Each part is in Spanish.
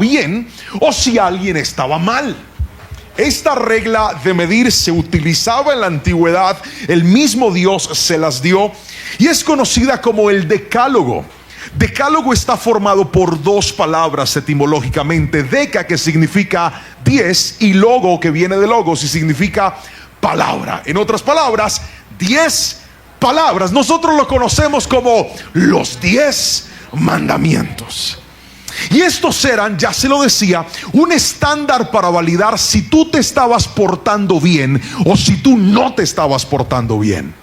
bien o si alguien estaba mal. Esta regla de medir se utilizaba en la antigüedad, el mismo Dios se las dio y es conocida como el decálogo. Decálogo está formado por dos palabras etimológicamente: deca, que significa 10, y logo, que viene de logos y significa palabra. En otras palabras, 10 palabras. Nosotros lo conocemos como los 10 mandamientos. Y estos eran, ya se lo decía, un estándar para validar si tú te estabas portando bien o si tú no te estabas portando bien.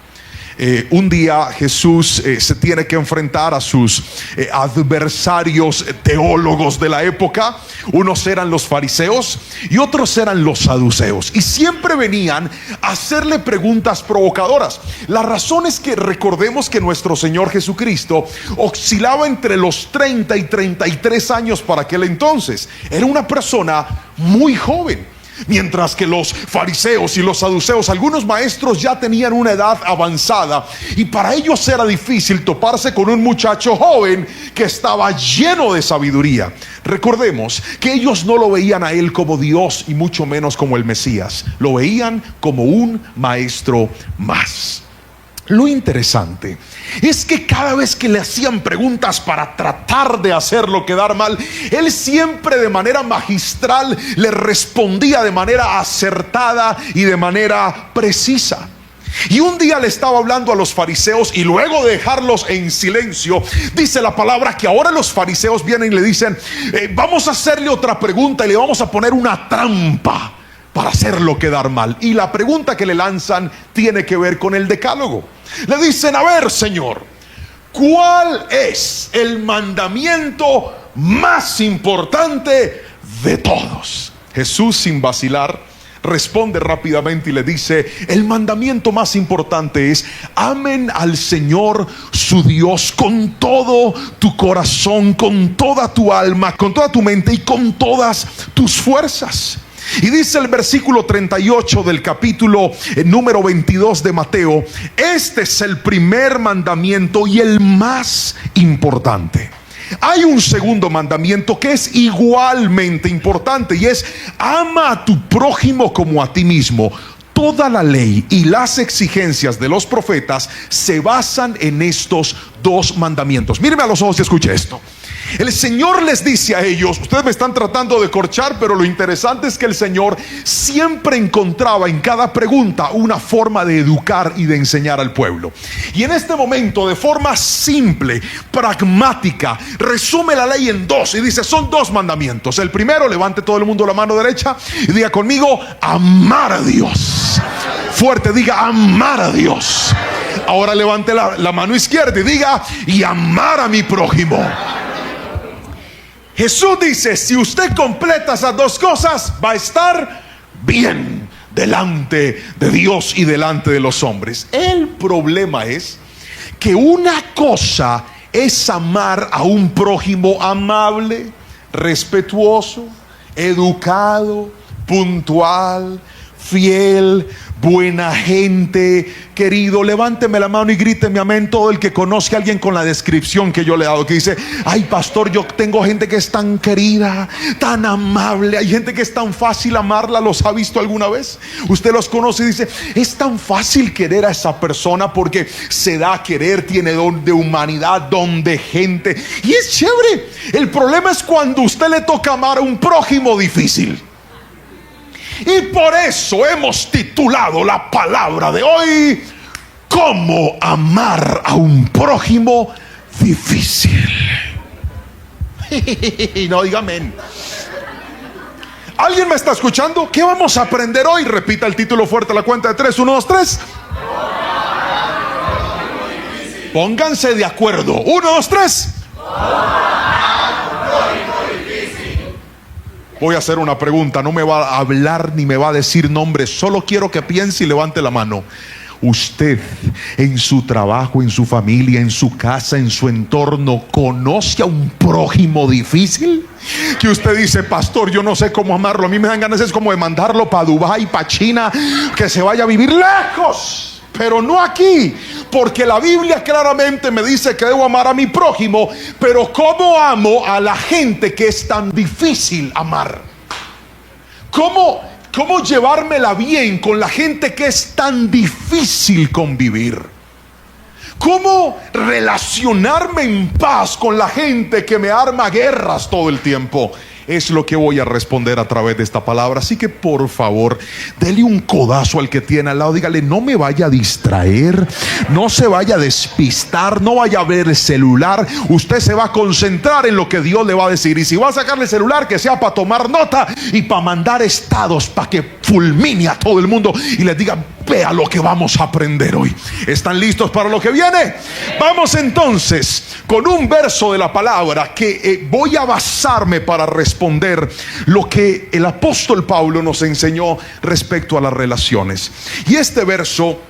Un día Jesús se tiene que enfrentar a sus adversarios teólogos de la época. Unos eran los fariseos y otros eran los saduceos, y siempre venían a hacerle preguntas provocadoras. La razón es que recordemos que nuestro Señor Jesucristo oscilaba entre los 30 y 33 años para aquel entonces. Era una persona muy joven. Mientras que los fariseos y los saduceos, algunos maestros, ya tenían una edad avanzada, y para ellos era difícil toparse con un muchacho joven que estaba lleno de sabiduría. Recordemos que ellos no lo veían a él como Dios y mucho menos como el Mesías. Lo veían como un maestro más. Lo interesante es que cada vez que le hacían preguntas para tratar de hacerlo quedar mal, él siempre de manera magistral le respondía de manera acertada y de manera precisa. Y un día le estaba hablando a los fariseos, y luego de dejarlos en silencio, dice la palabra que ahora los fariseos vienen y le dicen: vamos a hacerle otra pregunta y le vamos a poner una trampa para hacerlo quedar mal. Y la pregunta que le lanzan tiene que ver con el decálogo. Le dicen: a ver, Señor, ¿cuál es el mandamiento más importante de todos? Jesús, sin vacilar, responde rápidamente y le dice: el mandamiento más importante es: amen al Señor su Dios con todo tu corazón, con toda tu alma, con toda tu mente y con todas tus fuerzas. Y dice el versículo 38 del capítulo número 22 de Mateo: este es el primer mandamiento y el más importante. Hay un segundo mandamiento que es igualmente importante, y es: ama a tu prójimo como a ti mismo. Toda la ley y las exigencias de los profetas se basan en estos dos mandamientos. Míreme a los ojos y escuche esto. El Señor les dice a ellos: ustedes me están tratando de corchar, pero lo interesante es que el Señor siempre encontraba en cada pregunta una forma de educar y de enseñar al pueblo. Y en este momento, de forma simple, pragmática, resume la ley en dos y dice: son dos mandamientos. El primero, levante todo el mundo la mano derecha y diga conmigo: amar a Dios. Fuerte, diga: amar a Dios. Ahora levante la mano izquierda y diga: y amar a mi prójimo. Jesús dice: si usted completa esas dos cosas, va a estar bien delante de Dios y delante de los hombres. El problema es que una cosa es amar a un prójimo amable, respetuoso, educado, puntual, fiel, buena gente, querido. Levánteme la mano y gríteme amén todo el que conozca a alguien con la descripción que yo le he dado, que dice: ay, pastor, yo tengo gente que es tan querida, tan amable. Hay gente que es tan fácil amarla. ¿Los ha visto alguna vez? Usted los conoce y dice: es tan fácil querer a esa persona porque se da a querer, tiene don de humanidad, don de gente, y es chévere. El problema es cuando usted le toca amar a un prójimo difícil. Y por eso hemos titulado la palabra de hoy: ¿cómo amar a un prójimo difícil? No diga amén. ¿Alguien me está escuchando? ¿Qué vamos a aprender hoy? Repita el título fuerte a la cuenta de 3. 1, 2, 3. Pónganse de acuerdo. 1, 2, 3. Voy a hacer una pregunta. No me va a hablar ni me va a decir nombres. Solo quiero que piense y levante la mano. ¿Usted en su trabajo, en su familia, en su casa, en su entorno, conoce a un prójimo difícil? Que usted dice: pastor, yo no sé cómo amarlo. A mí me dan ganas es como de mandarlo para Dubái, para China, que se vaya a vivir lejos. pero no aquí, porque la Biblia claramente me dice que debo amar a mi prójimo. Pero ¿cómo amo a la gente que es tan difícil amar? ¿Cómo llevármela bien con la gente que es tan difícil convivir? ¿Cómo relacionarme en paz con la gente que me arma guerras todo el tiempo? Es lo que voy a responder a través de esta palabra. Así que por favor, dele un codazo al que tiene al lado. Dígale: no me vaya a distraer, no se vaya a despistar, no vaya a ver el celular. Usted se va a concentrar en lo que Dios le va a decir. Y si va a sacarle el celular, que sea para tomar nota y para mandar estados, para que fulmine a todo el mundo y les diga: vea lo que vamos a aprender hoy. ¿Están listos para lo que viene? Vamos entonces con un verso de la palabra que voy a basarme para responder lo que el apóstol Pablo nos enseñó respecto a las relaciones. Y este verso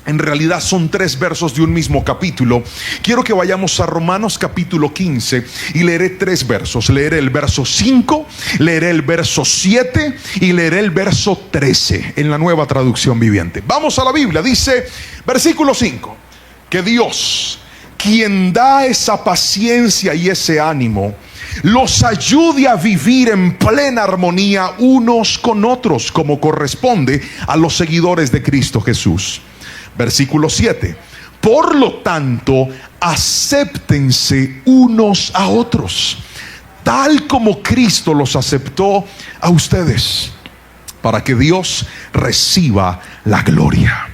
en realidad son 3 versos de un mismo capítulo. Quiero que vayamos a Romanos capítulo 15 y leeré 3 versos. Leeré el verso 5, leeré el verso 7 y leeré el verso 13 en la Nueva Traducción Viviente. Vamos a la Biblia. Dice, versículo 5, que Dios, quien da esa paciencia y ese ánimo, los ayude a vivir en plena armonía unos con otros, como corresponde a los seguidores de Cristo Jesús. Versículo 7. Por lo tanto, acéptense unos a otros, tal como Cristo los aceptó a ustedes, para que Dios reciba la gloria.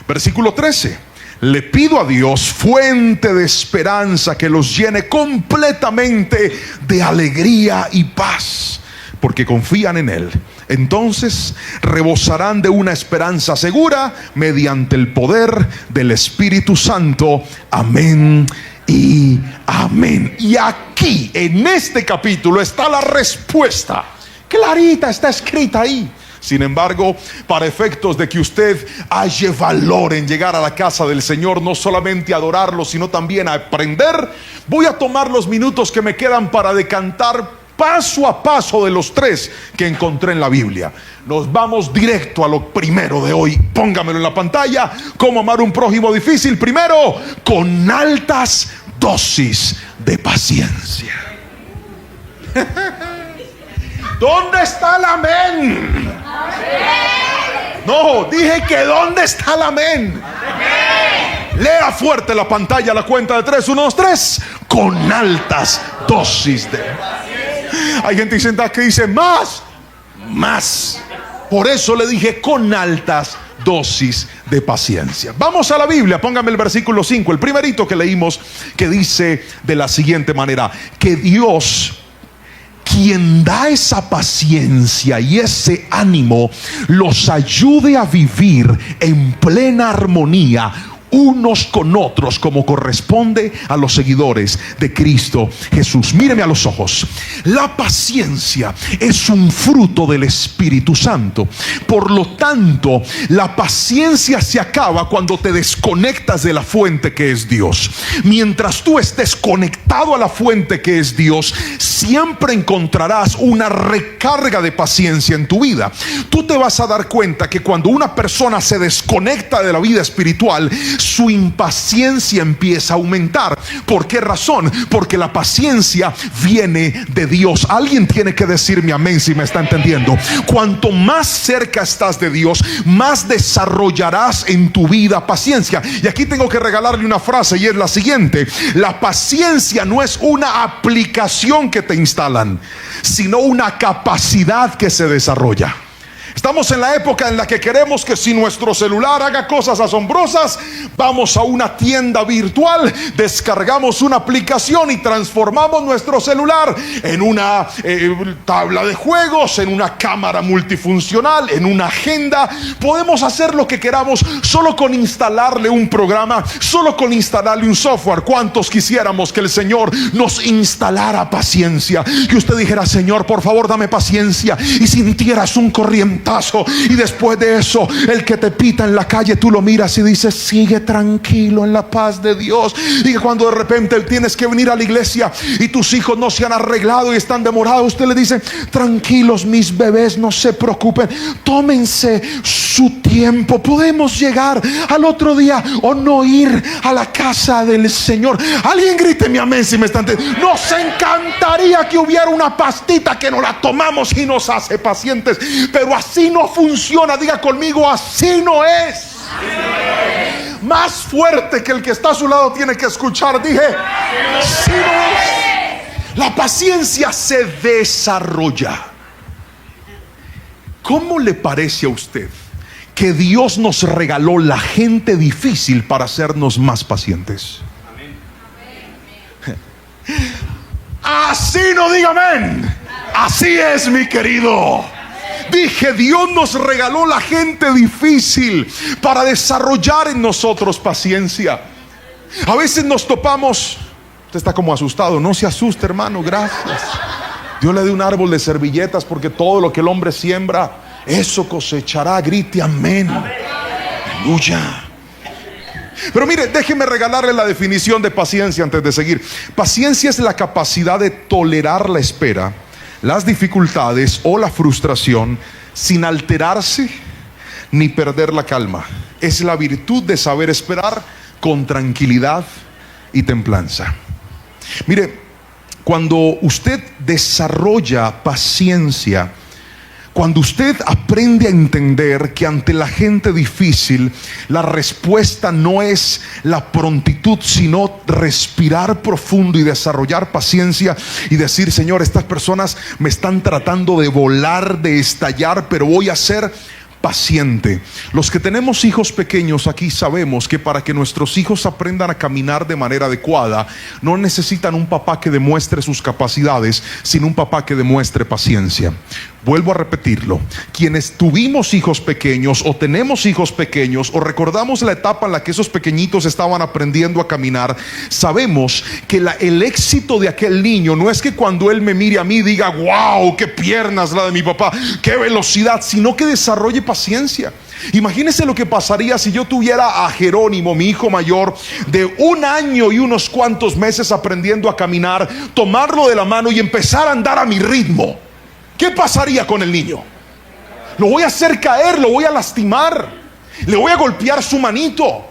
Versículo 13. Le pido a Dios, fuente de esperanza, que los llene completamente de alegría y paz, porque confían en Él. Entonces rebosarán de una esperanza segura mediante el poder del Espíritu Santo. Amén y amén. Y aquí en este capítulo está la respuesta. Clarita, está escrita ahí. Sin embargo, para efectos de que usted halle valor en llegar a la casa del Señor, no solamente a adorarlo, sino también a aprender, voy a tomar los minutos que me quedan para decantar paso a paso de los 3 que encontré en la Biblia. Nos vamos directo a lo primero de hoy. Póngamelo en la pantalla. ¿Cómo amar un prójimo difícil? Primero, con altas dosis de paciencia. ¿Dónde está el amén? No, dije que ¿dónde está el amén? Lea fuerte la pantalla a la cuenta de 3. 1, 2, 3. Con altas dosis de... Hay gente sentada que dice más. Por eso le dije con altas dosis de paciencia. Vamos a la Biblia. Póngame el versículo 5, el primerito que leímos, que dice de la siguiente manera: que Dios, quien da esa paciencia y ese ánimo, los ayude a vivir en plena armonía unos con otros, como corresponde a los seguidores de Cristo Jesús. Míreme a los ojos. La paciencia es un fruto del Espíritu Santo. Por lo tanto, la paciencia se acaba cuando te desconectas de la fuente que es Dios. Mientras tú estés conectado a la fuente que es Dios, siempre encontrarás una recarga de paciencia en tu vida. Tú te vas a dar cuenta que cuando una persona se desconecta de la vida espiritual, su impaciencia empieza a aumentar. ¿Por qué razón? Porque la paciencia viene de Dios. Alguien tiene que decirme amén si me está entendiendo. Cuanto más cerca estás de Dios, más desarrollarás en tu vida paciencia. Y aquí tengo que regalarle una frase, y es la siguiente: la paciencia no es una aplicación que te instalan, sino una capacidad que se desarrolla. Estamos en la época en la que queremos que si nuestro celular haga cosas asombrosas, vamos a una tienda virtual, descargamos una aplicación y transformamos nuestro celular en una tabla de juegos, en una cámara multifuncional, en una agenda. Podemos hacer lo que queramos solo con instalarle un programa, solo con instalarle un software. ¿Cuántos quisiéramos que el Señor nos instalara paciencia? Que usted dijera: Señor, por favor, dame paciencia, y sintieras un corriente tormentazo, y después de eso el que te pita en la calle, tú lo miras y dices: sigue tranquilo en la paz de Dios. Y cuando de repente tienes que venir a la iglesia y tus hijos no se han arreglado y están demorados, usted le dice: tranquilos mis bebés, no se preocupen, tómense su tiempo, podemos llegar al otro día o no ir a la casa del Señor. Alguien grite mi amén si me están entendiendo. Nos encantaría que hubiera una pastita que nos la tomamos y nos hace pacientes, pero así no funciona. Diga conmigo: así no es. Más fuerte que el que está a su lado tiene que escuchar. Dije: así no es. La paciencia se desarrolla. ¿Cómo le parece a usted que Dios nos regaló la gente difícil para hacernos más pacientes? Así no, diga amén. Así es, mi querido. Dije: Dios nos regaló la gente difícil para desarrollar en nosotros paciencia. A veces nos topamos. Usted está como asustado. No se asuste, hermano, gracias. Dios le dé un árbol de servilletas, porque todo lo que el hombre siembra, eso cosechará. Grite amén. Aleluya. Pero mire, déjeme regalarle la definición de paciencia antes de seguir. Paciencia es la capacidad de tolerar la espera, las dificultades o la frustración sin alterarse ni perder la calma. Es la virtud de saber esperar con tranquilidad y templanza. Mire, cuando usted desarrolla paciencia, cuando usted aprende a entender que ante la gente difícil la respuesta no es la prontitud, sino respirar profundo y desarrollar paciencia y decir: Señor, estas personas me están tratando de volar, de estallar, pero voy a ser paciente. Los que tenemos hijos pequeños aquí sabemos que para que nuestros hijos aprendan a caminar de manera adecuada, no necesitan un papá que demuestre sus capacidades, sino un papá que demuestre paciencia. Vuelvo a repetirlo: quienes tuvimos hijos pequeños o tenemos hijos pequeños o recordamos la etapa en la que esos pequeñitos estaban aprendiendo a caminar, sabemos que el éxito de aquel niño no es que cuando él me mire a mí diga: wow, qué piernas la de mi papá, qué velocidad, sino que desarrolle paciencia. Imagínese lo que pasaría si yo tuviera a Jerónimo, mi hijo mayor, de 1 año y unos cuantos meses aprendiendo a caminar, tomarlo de la mano y empezar a andar a mi ritmo. ¿Qué pasaría con el niño? Lo voy a hacer caer, lo voy a lastimar, le voy a golpear su manito.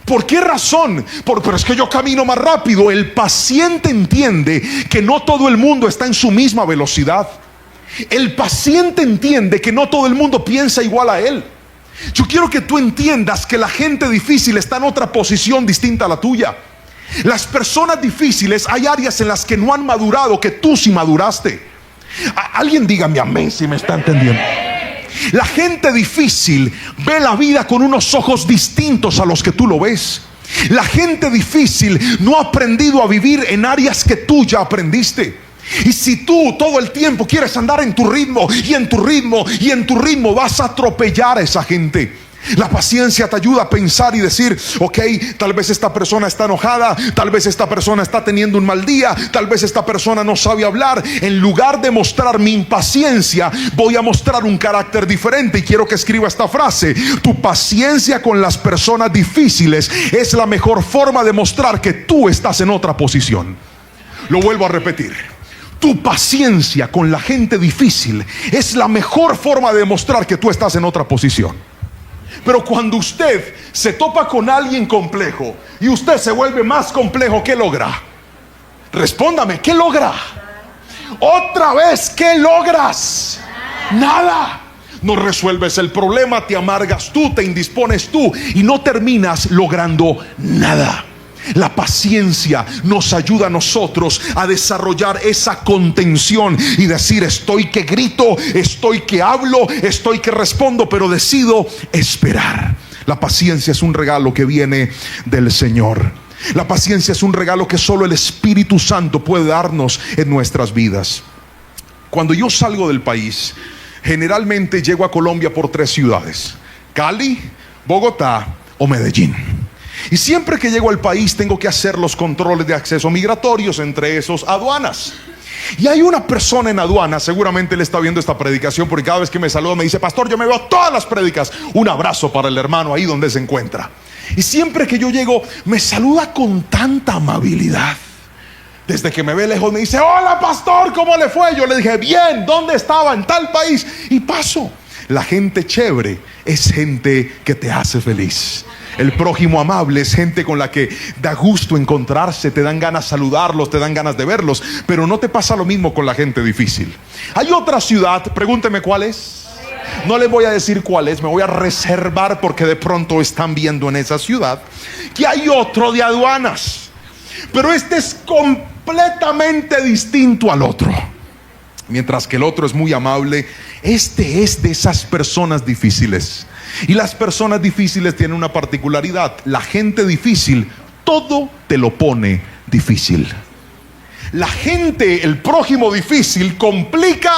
¿Por qué razón? Pero es que yo camino más rápido. El paciente entiende que no todo el mundo está en su misma velocidad. El paciente entiende que no todo el mundo piensa igual a él. Yo quiero que tú entiendas que la gente difícil está en otra posición distinta a la tuya. Las personas difíciles, hay áreas en las que no han madurado, que tú sí maduraste. Alguien dígame amén si me está entendiendo. La gente difícil ve la vida con unos ojos distintos a los que tú lo ves. La gente difícil no ha aprendido a vivir en áreas que tú ya aprendiste. Y si tú todo el tiempo quieres andar en tu ritmo y en tu ritmo y en tu ritmo, vas a atropellar a esa gente. La paciencia te ayuda a pensar y decir: ok, tal vez esta persona está enojada, tal vez esta persona está teniendo un mal día, tal vez esta persona no sabe hablar. En lugar de mostrar mi impaciencia, voy a mostrar un carácter diferente. Y quiero que escriba esta frase: tu paciencia con las personas difíciles es la mejor forma de mostrar que tú estás en otra posición. Lo vuelvo a repetir: tu paciencia con la gente difícil es la mejor forma de demostrar que tú estás en otra posición. Pero cuando usted se topa con alguien complejo y usted se vuelve más complejo, ¿qué logra? Respóndame, ¿qué logra? Otra vez, ¿qué logras? Nada. No resuelves el problema, te amargas tú, te indispones tú y no terminas logrando nada. La paciencia nos ayuda a nosotros a desarrollar esa contención y decir: estoy que grito, estoy que hablo, estoy que respondo, pero decido esperar. La paciencia es un regalo que viene del Señor. La paciencia es un regalo que solo el Espíritu Santo puede darnos en nuestras vidas. Cuando yo salgo del país, generalmente llego a Colombia por 3 ciudades: Cali, Bogotá o Medellín. Y siempre que llego al país tengo que hacer los controles de acceso migratorios, entre esos aduanas. Y hay una persona en aduana, seguramente él está viendo esta predicación, porque cada vez que me saluda me dice: pastor, yo me veo todas las prédicas. Un abrazo para el hermano ahí donde se encuentra. Y siempre que yo llego me saluda con tanta amabilidad. Desde que me ve lejos me dice: hola pastor, ¿cómo le fue? Yo le dije: bien. ¿Dónde estaba? En tal país. Y paso. La gente chévere es gente que te hace feliz. El prójimo amable es gente con la que da gusto encontrarse, te dan ganas de saludarlos, te dan ganas de verlos. Pero no te pasa lo mismo con la gente difícil. Hay otra ciudad, pregúnteme cuál es. No les voy a decir cuál es, me voy a reservar porque de pronto están viendo en esa ciudad que hay otro de aduanas. Pero este es completamente distinto al otro. Mientras que el otro es muy amable, este es de esas personas difíciles. Y las personas difíciles tienen una particularidad: la gente difícil todo te lo pone difícil. La gente, el prójimo difícil, complica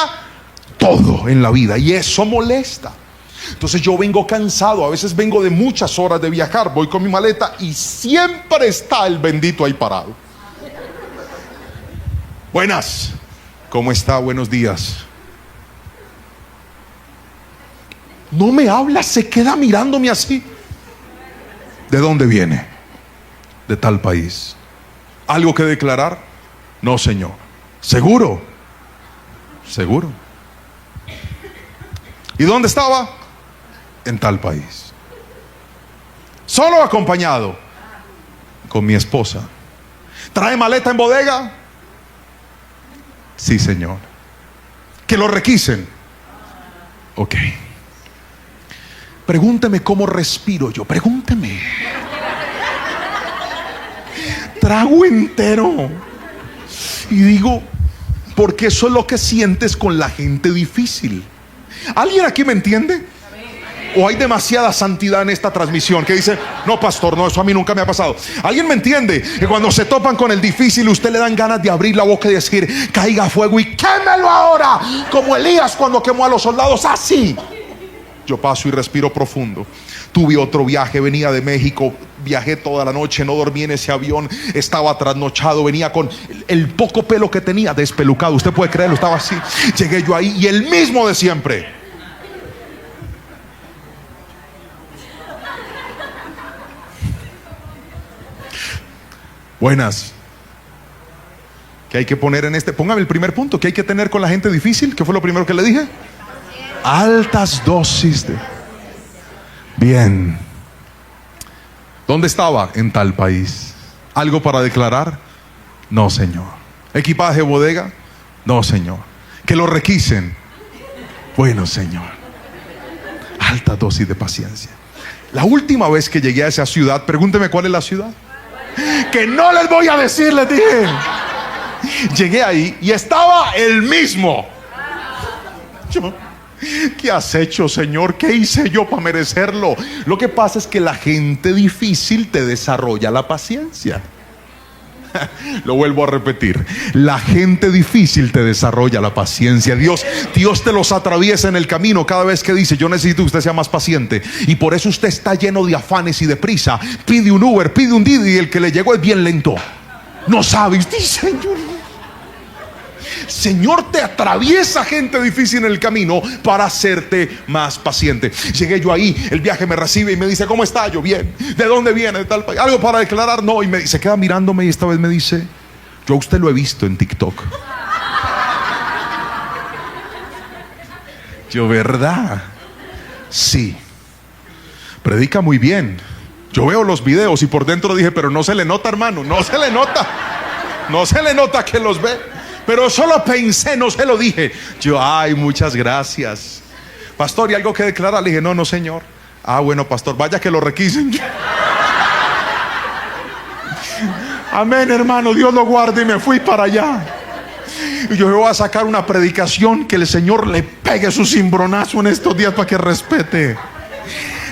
todo en la vida y eso molesta. Entonces yo vengo cansado, a veces vengo de muchas horas de viajar, voy con mi maleta y siempre está el bendito ahí parado. Buenas, ¿cómo está? Buenos días. No me habla, se queda mirándome así. ¿De dónde viene? De tal país. ¿Algo que declarar? No, señor. ¿Seguro? Seguro. ¿Y dónde estaba? En tal país. ¿Solo o acompañado? Con mi esposa. ¿Trae maleta en bodega? Sí, señor. ¿Que lo requisen? Ok. Pregúnteme cómo respiro yo. Pregúnteme. Trago entero. Y digo, porque eso es lo que sientes con la gente difícil. ¿Alguien aquí me entiende? ¿O hay demasiada santidad en esta transmisión que dice: no pastor, no, eso a mí nunca me ha pasado? ¿Alguien me entiende? Que cuando se topan con el difícil, usted le dan ganas de abrir la boca y decir: caiga fuego y quémelo ahora, como Elías cuando quemó a los soldados. Así. Yo paso y respiro profundo. Tuve otro viaje, venía de México, viajé toda la noche, no dormí en ese avión, estaba trasnochado, venía con el poco pelo que tenía despelucado, usted puede creerlo, estaba así. Llegué yo ahí y el mismo de siempre. Buenas. ¿Qué hay que poner en este? Póngame el primer punto. ¿Qué hay que tener con la gente difícil? ¿Qué fue lo primero que le dije? Altas dosis de... Bien. ¿Dónde estaba? En tal país. ¿Algo para declarar? No, señor. ¿Equipaje de bodega? No, señor. ¿Que lo requisen? Bueno, señor. Alta dosis de paciencia. La última vez que llegué a esa ciudad, pregúnteme cuál es la ciudad. Que no les voy a decir, les dije. Llegué ahí y estaba el mismo. ¿Qué has hecho, Señor? ¿Qué hice yo para merecerlo? Lo que pasa es que la gente difícil te desarrolla la paciencia. Lo vuelvo a repetir: la gente difícil te desarrolla la paciencia. Dios te los atraviesa en el camino cada vez que dice: yo necesito que usted sea más paciente. Y por eso usted está lleno de afanes y de prisa. Pide un Uber, pide un Didi y el que le llegó es bien lento. No sabe. Usted dice: Señor, te atraviesa gente difícil en el camino para hacerte más paciente. Llegué yo ahí, el viaje me recibe y me dice: ¿cómo está? Yo: bien. ¿De dónde viene? De tal país. ¿Algo para declarar? No. Y se queda mirándome y esta vez me dice: yo a usted lo he visto en TikTok. Yo: ¿verdad? Sí. Predica muy bien. Yo veo los videos y por dentro dije: pero no se le nota, hermano, no se le nota. No se le nota que los ve. Pero solo pensé, no se lo dije. Yo: ay, muchas gracias. Pastor, ¿y algo que declarar? Le dije: no, señor. Ah, bueno, pastor, vaya que lo requisen. Amén, hermano, Dios lo guarde. Y me fui para allá. Y yo voy a sacar una predicación que el Señor le pegue su cimbronazo en estos días para que respete.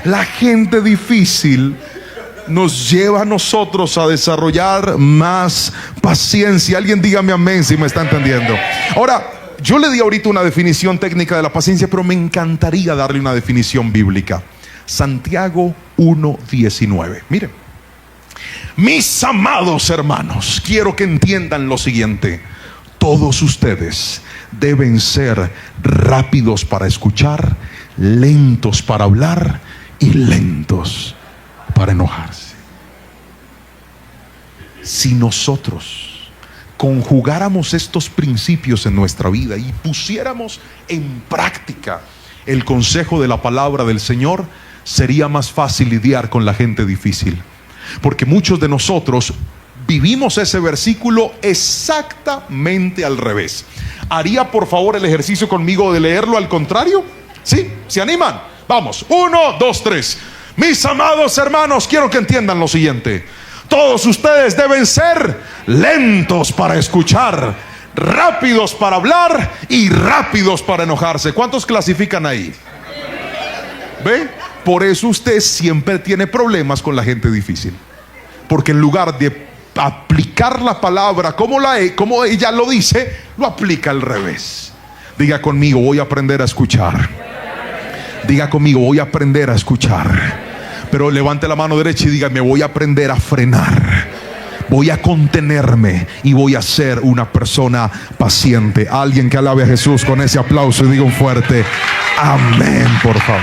La gente difícil nos lleva a nosotros a desarrollar más paciencia. Alguien dígame amén si me está entendiendo. Ahora, yo le di ahorita una definición técnica de la paciencia, pero me encantaría darle una definición bíblica. Santiago 1:19. Miren, mis amados hermanos, quiero que entiendan lo siguiente: todos ustedes deben ser rápidos para escuchar, lentos para hablar y lentos para enojarse. Si nosotros conjugáramos estos principios en nuestra vida y pusiéramos en práctica el consejo de la palabra del Señor, sería más fácil lidiar con la gente difícil. Porque muchos de nosotros vivimos ese versículo exactamente al revés. ¿Haría por favor el ejercicio conmigo de leerlo al contrario? ¿Sí? ¿Se animan? Vamos, 1, 2, 3. Mis amados hermanos, quiero que entiendan lo siguiente: todos ustedes deben ser lentos para escuchar, rápidos para hablar y rápidos para enojarse. ¿Cuántos clasifican ahí? ¿Ve? Por eso usted siempre tiene problemas con la gente difícil, porque en lugar de aplicar la palabra como ella lo dice, lo aplica al revés. Diga conmigo: voy a aprender a escuchar. Diga conmigo: voy a aprender a escuchar. Pero levante la mano derecha y diga: me voy a aprender a frenar, voy a contenerme y voy a ser una persona paciente. Alguien que alabe a Jesús con ese aplauso y diga un fuerte amén, por favor.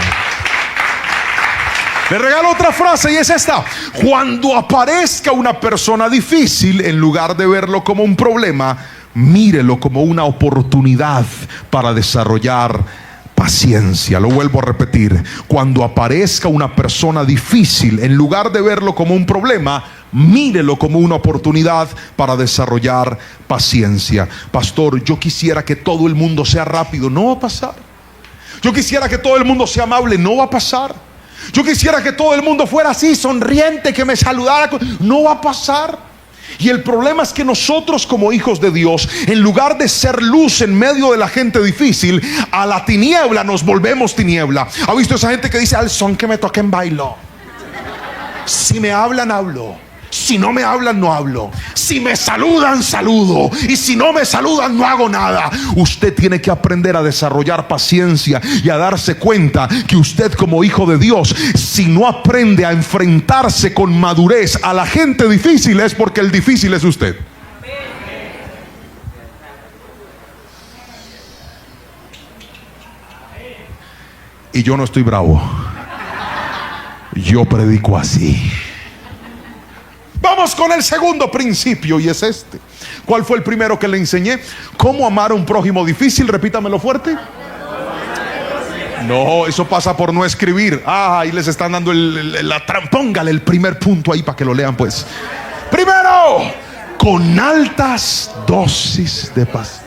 Le regalo otra frase y es esta: cuando aparezca una persona difícil, en lugar de verlo como un problema, mírelo como una oportunidad para desarrollar paciencia. Lo vuelvo a repetir: cuando aparezca una persona difícil, en lugar de verlo como un problema, mírelo como una oportunidad para desarrollar paciencia. Pastor, yo quisiera que todo el mundo sea rápido. No va a pasar. Yo quisiera que todo el mundo sea amable. No va a pasar. Yo quisiera que todo el mundo fuera así, sonriente, que me saludara. No va a pasar. Y el problema es que nosotros, como hijos de Dios, en lugar de ser luz en medio de la gente difícil, a la tiniebla nos volvemos tiniebla. ¿Ha visto esa gente que dice: al son que me toquen bailo? Si me hablan, hablo. Si no me hablan, no hablo. Si me saludan, saludo. Y si no me saludan, no hago nada. Usted tiene que aprender a desarrollar paciencia y a darse cuenta que usted, como hijo de Dios, si no aprende a enfrentarse con madurez a la gente difícil, es porque el difícil es usted. Y yo no estoy bravo. Yo predico así. Vamos con el segundo principio, y es este. ¿Cuál fue el primero que le enseñé? ¿Cómo amar a un prójimo difícil? Repítamelo fuerte. No, eso pasa por no escribir. Ahí les están dando la trampa. Póngale el primer punto ahí para que lo lean, pues. Primero, con altas dosis de paz.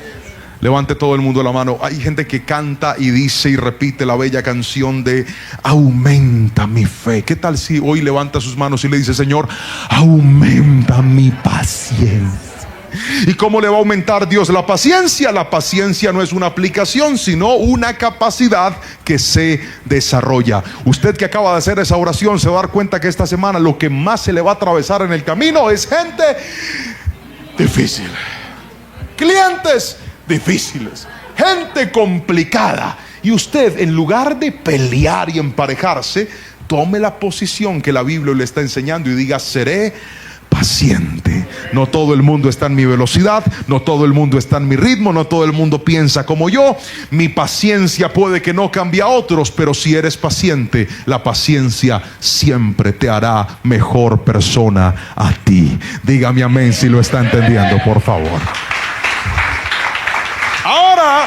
Levante todo el mundo la mano. Hay gente que canta y dice y repite la bella canción de aumenta mi fe. ¿Qué tal si hoy levanta sus manos y le dice: Señor, aumenta mi paciencia? ¿Y cómo le va a aumentar Dios la paciencia? La paciencia no es una aplicación, sino una capacidad que se desarrolla. Usted que acaba de hacer esa oración se va a dar cuenta que esta semana lo que más se le va a atravesar en el camino es gente difícil, clientes difíciles, gente complicada. Y usted, en lugar de pelear y emparejarse, tome la posición que la Biblia le está enseñando y diga: seré paciente. No todo el mundo está en mi velocidad, no todo el mundo está en mi ritmo, no todo el mundo piensa como yo. Mi paciencia puede que no cambie a otros, pero si eres paciente, la paciencia siempre te hará mejor persona a ti. Dígame amén si lo está entendiendo, por favor. Ahora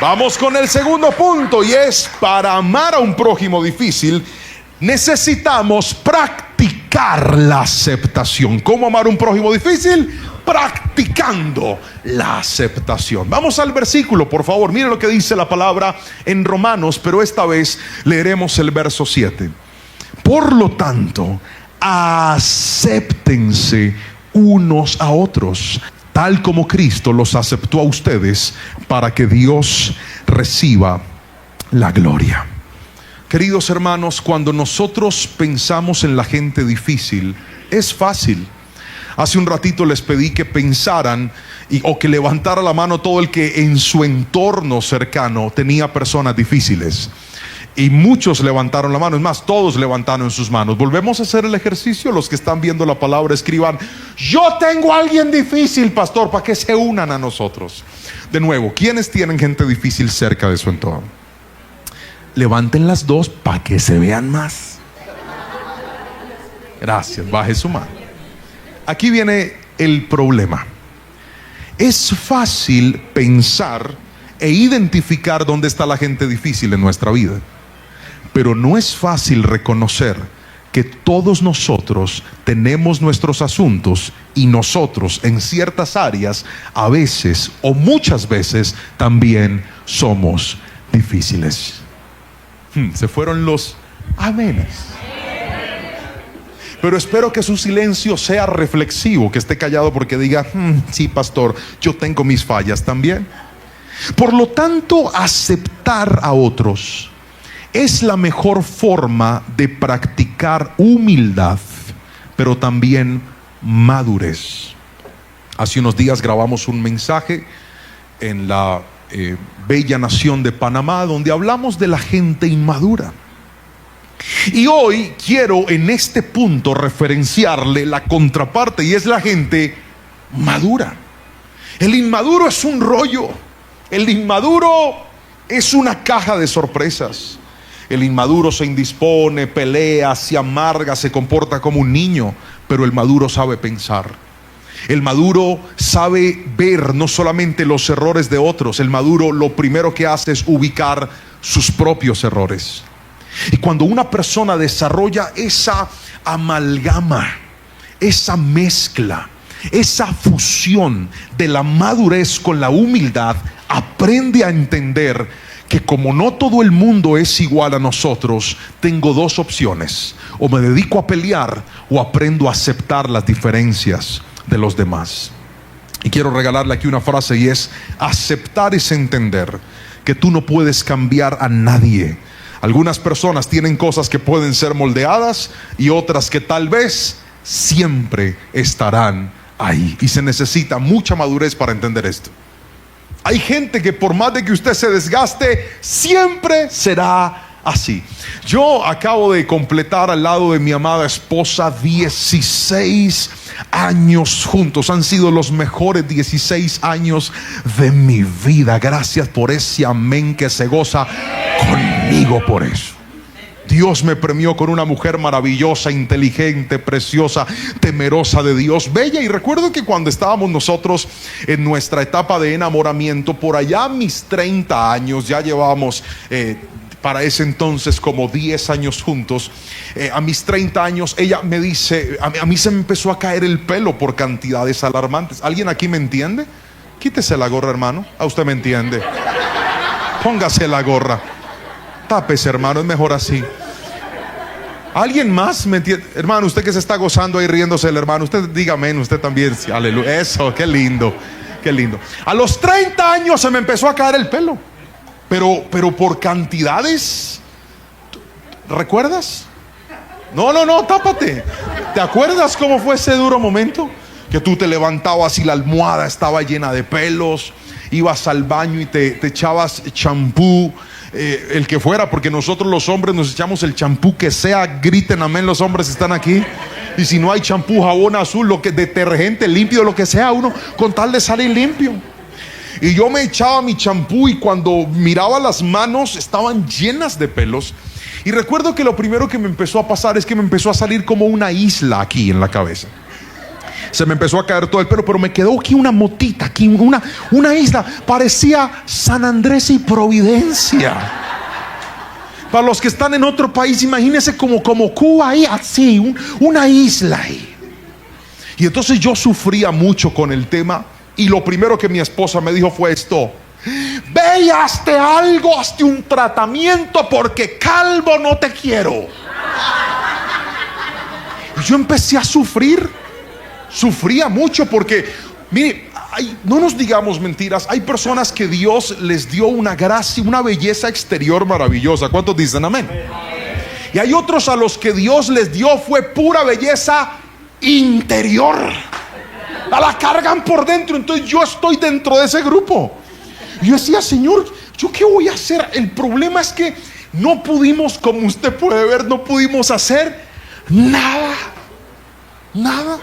vamos con el segundo punto, y es: para amar a un prójimo difícil necesitamos practicar la aceptación. ¿Cómo amar a un prójimo difícil? Practicando la aceptación. Vamos al versículo, por favor. Mire lo que dice la palabra en Romanos, pero esta vez leeremos el verso 7. Por lo tanto, acéptense unos a otros, tal como Cristo los aceptó a ustedes, para que Dios reciba la gloria. Queridos hermanos, cuando nosotros pensamos en la gente difícil, es fácil. Hace un ratito les pedí que pensaran o que levantara la mano todo el que en su entorno cercano tenía personas difíciles. Y muchos levantaron la mano, es más, todos levantaron sus manos. Volvemos a hacer el ejercicio. Los que están viendo la palabra, escriban: yo tengo a alguien difícil, pastor, para que se unan a nosotros. De nuevo, ¿quiénes tienen gente difícil cerca de su entorno? Levanten las dos para que se vean más. Gracias, baje su mano. Aquí viene el problema. Es fácil pensar e identificar dónde está la gente difícil en nuestra vida, pero no es fácil reconocer que todos nosotros tenemos nuestros asuntos y nosotros en ciertas áreas a veces o muchas veces también somos difíciles. Se fueron los amenes. Pero espero que su silencio sea reflexivo, que esté callado porque diga: sí, pastor, yo tengo mis fallas también. Por lo tanto, aceptar a otros es la mejor forma de practicar humildad, pero también madurez. Hace unos días grabamos un mensaje en la bella nación de Panamá, donde hablamos de la gente inmadura. Y hoy quiero en este punto referenciarle la contraparte, y es la gente madura. El inmaduro es un rollo. El inmaduro es una caja de sorpresas. El inmaduro se indispone, pelea, se amarga, se comporta como un niño. Pero el maduro sabe pensar. El maduro sabe ver no solamente los errores de otros. El maduro lo primero que hace es ubicar sus propios errores. Y cuando una persona desarrolla esa amalgama, esa mezcla, esa fusión de la madurez con la humildad, aprende a entender que como no todo el mundo es igual a nosotros, tengo dos opciones: o me dedico a pelear o aprendo a aceptar las diferencias de los demás. Y quiero regalarle aquí una frase, y es: aceptar es entender que tú no puedes cambiar a nadie. Algunas personas tienen cosas que pueden ser moldeadas y otras que tal vez siempre estarán ahí. Y se necesita mucha madurez para entender esto. Hay gente que por más de que usted se desgaste, siempre será así. Yo acabo de completar al lado de mi amada esposa 16 años juntos. Han sido los mejores 16 años de mi vida. Gracias por ese amén que se goza conmigo por eso. Dios me premió con una mujer maravillosa, inteligente, preciosa, temerosa de Dios, bella. Y recuerdo que cuando estábamos nosotros en nuestra etapa de enamoramiento, por allá a mis 30 años, ya llevábamos para ese entonces como 10 años juntos. A mis 30 años ella me dice, a mí se me empezó a caer el pelo por cantidades alarmantes. ¿Alguien aquí me entiende? Quítese la gorra, hermano. A usted me entiende. Póngase la gorra. Tápese, hermano, es mejor así. ¿Alguien más me entiende? Hermano, usted que se está gozando ahí riéndose, el hermano, usted diga amén, usted también. Sí, aleluya. Eso, qué lindo, qué lindo. A los 30 años se me empezó a caer el pelo. Pero por cantidades. ¿Recuerdas? No, tápate. ¿Te acuerdas cómo fue ese duro momento? Que tú te levantabas y la almohada estaba llena de pelos. Ibas al baño y te echabas champú, el que fuera, porque nosotros los hombres nos echamos el champú que sea. Griten amén los hombres, están aquí. Y si no hay champú, jabón azul, lo que detergente, limpio, lo que sea, uno con tal de salir limpio. Y yo me echaba mi champú y cuando miraba las manos estaban llenas de pelos. Y recuerdo que lo primero que me empezó a pasar es que me empezó a salir como una isla aquí en la cabeza. Se me empezó a caer todo el pelo, pero me quedó aquí una motita, aquí una isla. Parecía San Andrés y Providencia. Para los que están en otro país, imagínense como Cuba ahí, así, una isla ahí. Y entonces yo sufría mucho con el tema. Y lo primero que mi esposa me dijo fue esto: ve y hazte algo, hazte un tratamiento, porque calvo no te quiero. Y yo empecé a sufrir. Sufría mucho porque, mire, no nos digamos mentiras. Hay personas que Dios les dio una gracia, una belleza exterior maravillosa. ¿Cuántos dicen amén? Y hay otros a los que Dios les dio fue pura belleza interior. La cargan por dentro. Entonces yo estoy dentro de ese grupo. Y yo decía: Señor, ¿yo qué voy a hacer? El problema es que no pudimos, como usted puede ver, no pudimos hacer nada. Nada.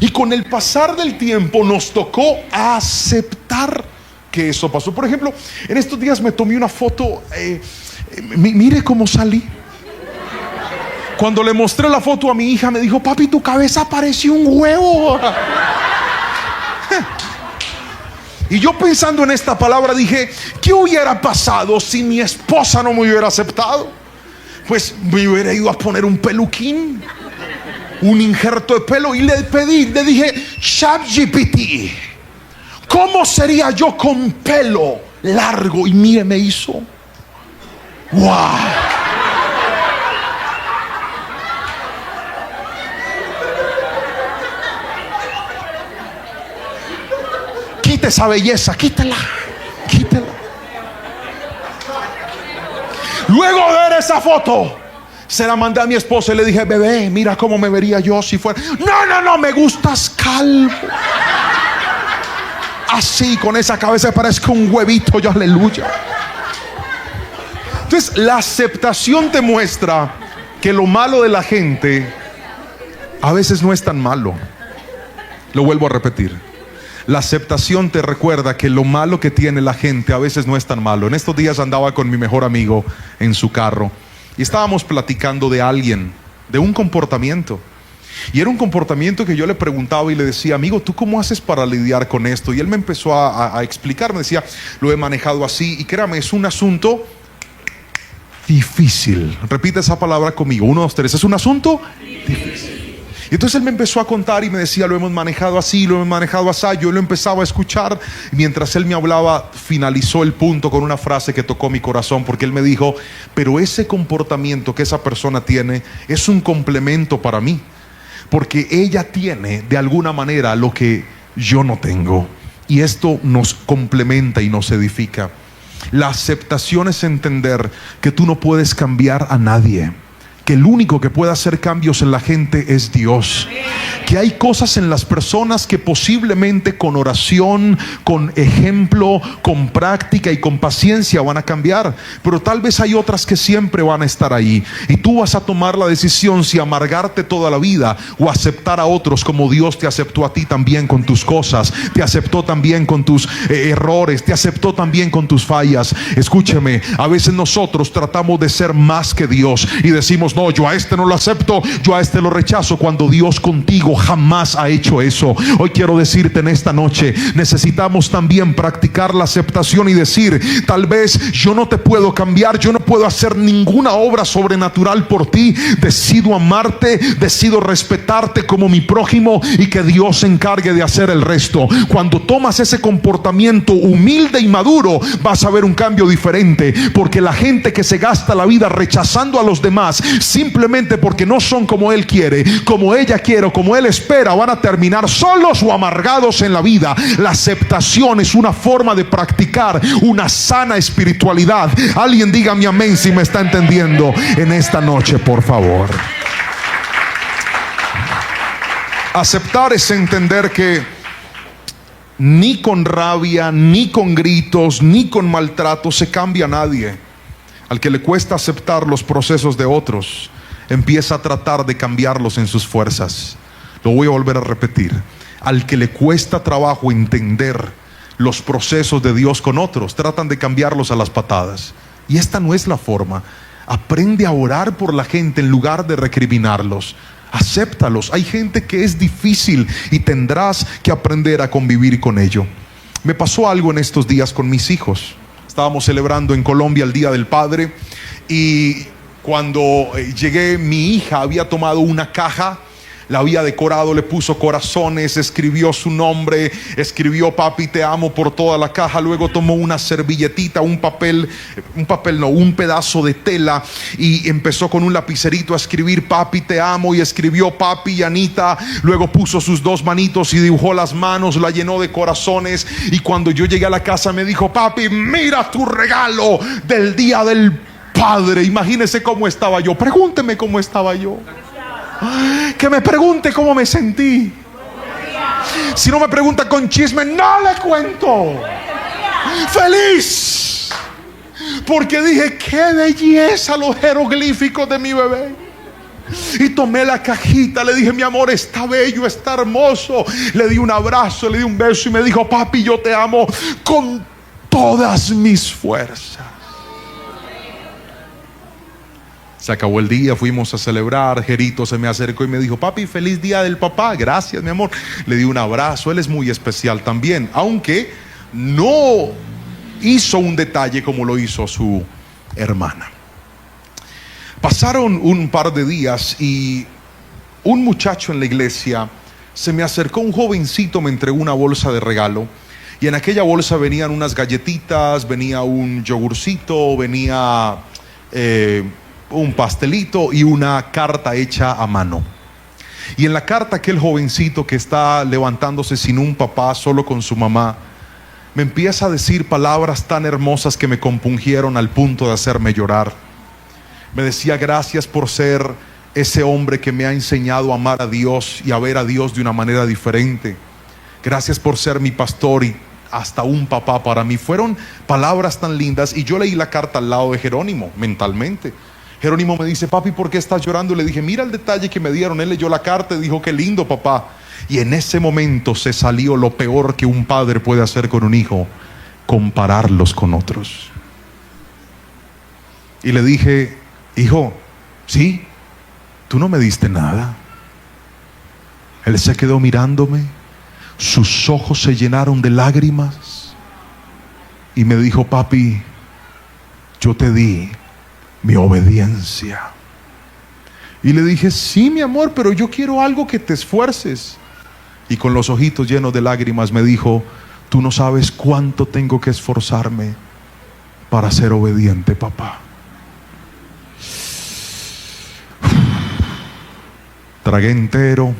Y con el pasar del tiempo nos tocó aceptar que eso pasó. Por ejemplo, en estos días me tomé una foto. Mire cómo salí. Cuando le mostré la foto a mi hija, me dijo: papi, tu cabeza parece un huevo. Y yo, pensando en esta palabra, dije: ¿qué hubiera pasado si mi esposa no me hubiera aceptado? Pues me hubiera ido a poner un peluquín, un injerto de pelo, y le dije: ChatGPT, ¿cómo sería yo con pelo largo? Y mire, me hizo. ¡Wow! Quita esa belleza, quítela. Luego de ver esa foto, se la mandé a mi esposa y le dije: bebé, mira cómo me vería yo si fuera. No, me gustas calvo. Así, con esa cabeza parezco un huevito. Yo, aleluya. Entonces, la aceptación te muestra que lo malo de la gente a veces no es tan malo. Lo vuelvo a repetir. La aceptación te recuerda que lo malo que tiene la gente a veces no es tan malo. En estos días andaba con mi mejor amigo en su carro y estábamos platicando de alguien, de un comportamiento. Y era un comportamiento que yo le preguntaba y le decía: amigo, ¿tú cómo haces para lidiar con esto? Y él me empezó a explicar, me decía: lo he manejado así. Y créame, es un asunto difícil. Repite esa palabra conmigo: 1, 2, 3. Es un asunto difícil. Y entonces él me empezó a contar y me decía: lo hemos manejado así, lo hemos manejado así. Yo lo empezaba a escuchar. Mientras él me hablaba, finalizó el punto con una frase que tocó mi corazón, porque él me dijo: pero ese comportamiento que esa persona tiene es un complemento para mí, porque ella tiene de alguna manera lo que yo no tengo, y esto nos complementa y nos edifica. La aceptación es entender que tú no puedes cambiar a nadie, que el único que puede hacer cambios en la gente es Dios. Que hay cosas en las personas que posiblemente con oración, con ejemplo, con práctica y con paciencia van a cambiar, pero tal vez hay otras que siempre van a estar ahí. Y tú vas a tomar la decisión si amargarte toda la vida o aceptar a otros como Dios te aceptó a ti también con tus cosas, te aceptó también con tus errores, te aceptó también con tus fallas. Escúcheme, a veces nosotros tratamos de ser más que Dios y decimos: no, yo a este no lo acepto, yo a este lo rechazo, cuando Dios contigo jamás ha hecho eso. Hoy quiero decirte en esta noche: necesitamos también practicar la aceptación y decir: tal vez yo no te puedo cambiar, yo no puedo hacer ninguna obra sobrenatural por ti, decido amarte, decido respetarte como mi prójimo, y que Dios se encargue de hacer el resto. Cuando tomas ese comportamiento humilde y maduro, vas a ver un cambio diferente, porque la gente que se gasta la vida rechazando a los demás simplemente porque no son como él quiere, como ella quiere o como él espera, van a terminar solos o amargados en la vida. La aceptación es una forma de practicar una sana espiritualidad. Alguien dígame amén si me está entendiendo en esta noche, por favor. Aceptar es entender que ni con rabia, ni con gritos, ni con maltrato se cambia a nadie. Al que le cuesta aceptar los procesos de otros, empieza a tratar de cambiarlos en sus fuerzas. Lo voy a volver a repetir: al que le cuesta trabajo entender los procesos de Dios con otros, tratan de cambiarlos a las patadas. Y esta no es la forma. Aprende a orar por la gente en lugar de recriminarlos. Acéptalos. Hay gente que es difícil y tendrás que aprender a convivir con ello. Me pasó algo en estos días con mis hijos. Estábamos celebrando en Colombia el Día del Padre, y cuando llegué, mi hija había tomado una caja, la había decorado, le puso corazones, escribió su nombre, escribió papi te amo por toda la caja. Luego tomó una servilletita, un pedazo de tela, y empezó con un lapicerito a escribir papi te amo, y escribió papi y Anita. Luego puso sus 2 manitos y dibujó las manos, la llenó de corazones. Y cuando yo llegué a la casa me dijo: papi, mira tu regalo del Día del Padre. Imagínese cómo estaba yo. Pregúnteme cómo estaba yo. Que me pregunte cómo me sentí. Si no me pregunta con chisme, no le cuento. Feliz, porque dije, qué belleza los jeroglíficos de mi bebé. Y tomé la cajita, le dije, mi amor, está bello, está hermoso. Le di un abrazo, le di un beso y me dijo, papi, yo te amo con todas mis fuerzas. Se acabó el día, fuimos a celebrar. Jerito se me acercó y me dijo, papi, feliz día del papá. Gracias, mi amor. Le di un abrazo. Él es muy especial también, aunque no hizo un detalle como lo hizo su hermana. Pasaron un par de días y un muchacho en la iglesia se me acercó, un jovencito, me entregó una bolsa de regalo. Y en aquella bolsa venían unas galletitas, venía un yogurcito, venía un pastelito y una carta hecha a mano. Y en la carta, aquel jovencito que está levantándose sin un papá, solo con su mamá, me empieza a decir palabras tan hermosas que me compungieron al punto de hacerme llorar. Me decía, gracias por ser ese hombre que me ha enseñado a amar a Dios y a ver a Dios de una manera diferente. Gracias por ser mi pastor y hasta un papá para mí. Fueron palabras tan lindas. Y yo leí la carta al lado de Jerónimo mentalmente. Jerónimo me dice, papi, ¿por qué estás llorando? Le dije, mira el detalle que me dieron. Él leyó la carta y dijo, qué lindo, papá. Y en ese momento se salió lo peor que un padre puede hacer con un hijo: compararlos con otros. Y le dije, hijo, sí, tú no me diste nada. Él se quedó mirándome, sus ojos se llenaron de lágrimas y me dijo, papi, yo te di mi obediencia. Y le dije, sí, mi amor, pero yo quiero algo que te esfuerces. Y con los ojitos llenos de lágrimas me dijo, tú no sabes cuánto tengo que esforzarme para ser obediente, papá. Tragué entero,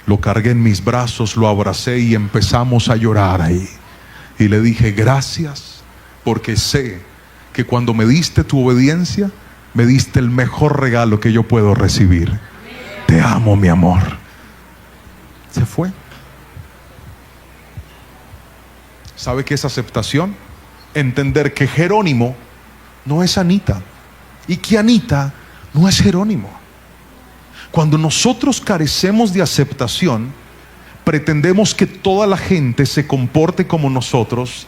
lo cargué en mis brazos, lo abracé y empezamos a llorar ahí. Y le dije, gracias, porque sé que cuando me diste tu obediencia, me diste el mejor regalo que yo puedo recibir. Te amo, mi amor. Se fue. ¿Sabe qué es aceptación? Entender que Jerónimo no es Anita y que Anita no es Jerónimo. Cuando nosotros carecemos de aceptación, pretendemos que toda la gente se comporte como nosotros,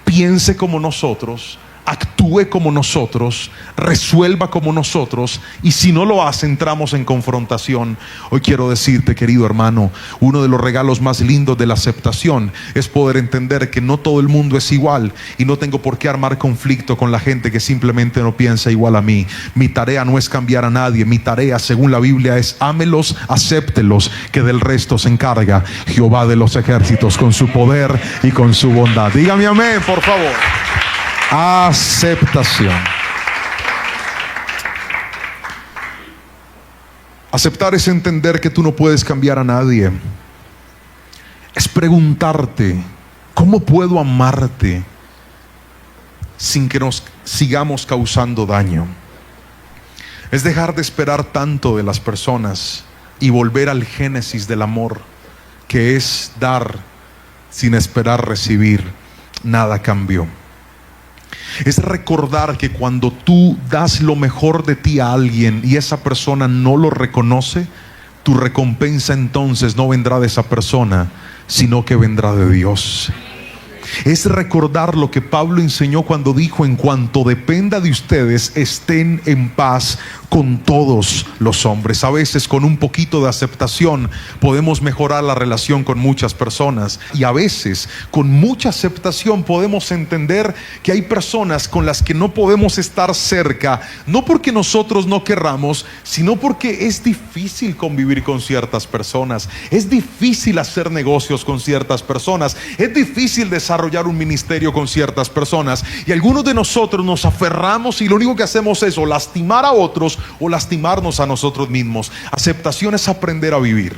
piense como nosotros, actúe como nosotros, resuelva como nosotros, y si no lo hace, entramos en confrontación. Hoy quiero decirte, querido hermano, uno de los regalos más lindos de la aceptación es poder entender que no todo el mundo es igual, y no tengo por qué armar conflicto con la gente que simplemente no piensa igual a mí. Mi tarea no es cambiar a nadie, mi tarea, según la Biblia, es ámelos, acéptelos, que del resto se encarga Jehová de los ejércitos con su poder y con su bondad. Dígame amén, por favor. Aceptación. Aceptar es entender que tú no puedes cambiar a nadie. Es preguntarte, ¿cómo puedo amarte sin que nos sigamos causando daño? Es dejar de esperar tanto de las personas y volver al génesis del amor, que es dar sin esperar recibir nada a cambio. Es recordar que cuando tú das lo mejor de ti a alguien y esa persona no lo reconoce, tu recompensa entonces no vendrá de esa persona, sino que vendrá de Dios. Es recordar lo que Pablo enseñó cuando dijo, en cuanto dependa de ustedes, estén en paz con todos los hombres. A veces con un poquito de aceptación podemos mejorar la relación con muchas personas, y a veces con mucha aceptación podemos entender que hay personas con las que no podemos estar cerca, no porque nosotros no querramos, sino porque es difícil convivir con ciertas personas, es difícil hacer negocios con ciertas personas, es difícil desarrollar un ministerio con ciertas personas, y algunos de nosotros nos aferramos y lo único que hacemos es o lastimar a otros o lastimarnos a nosotros mismos. Aceptación es aprender a vivir.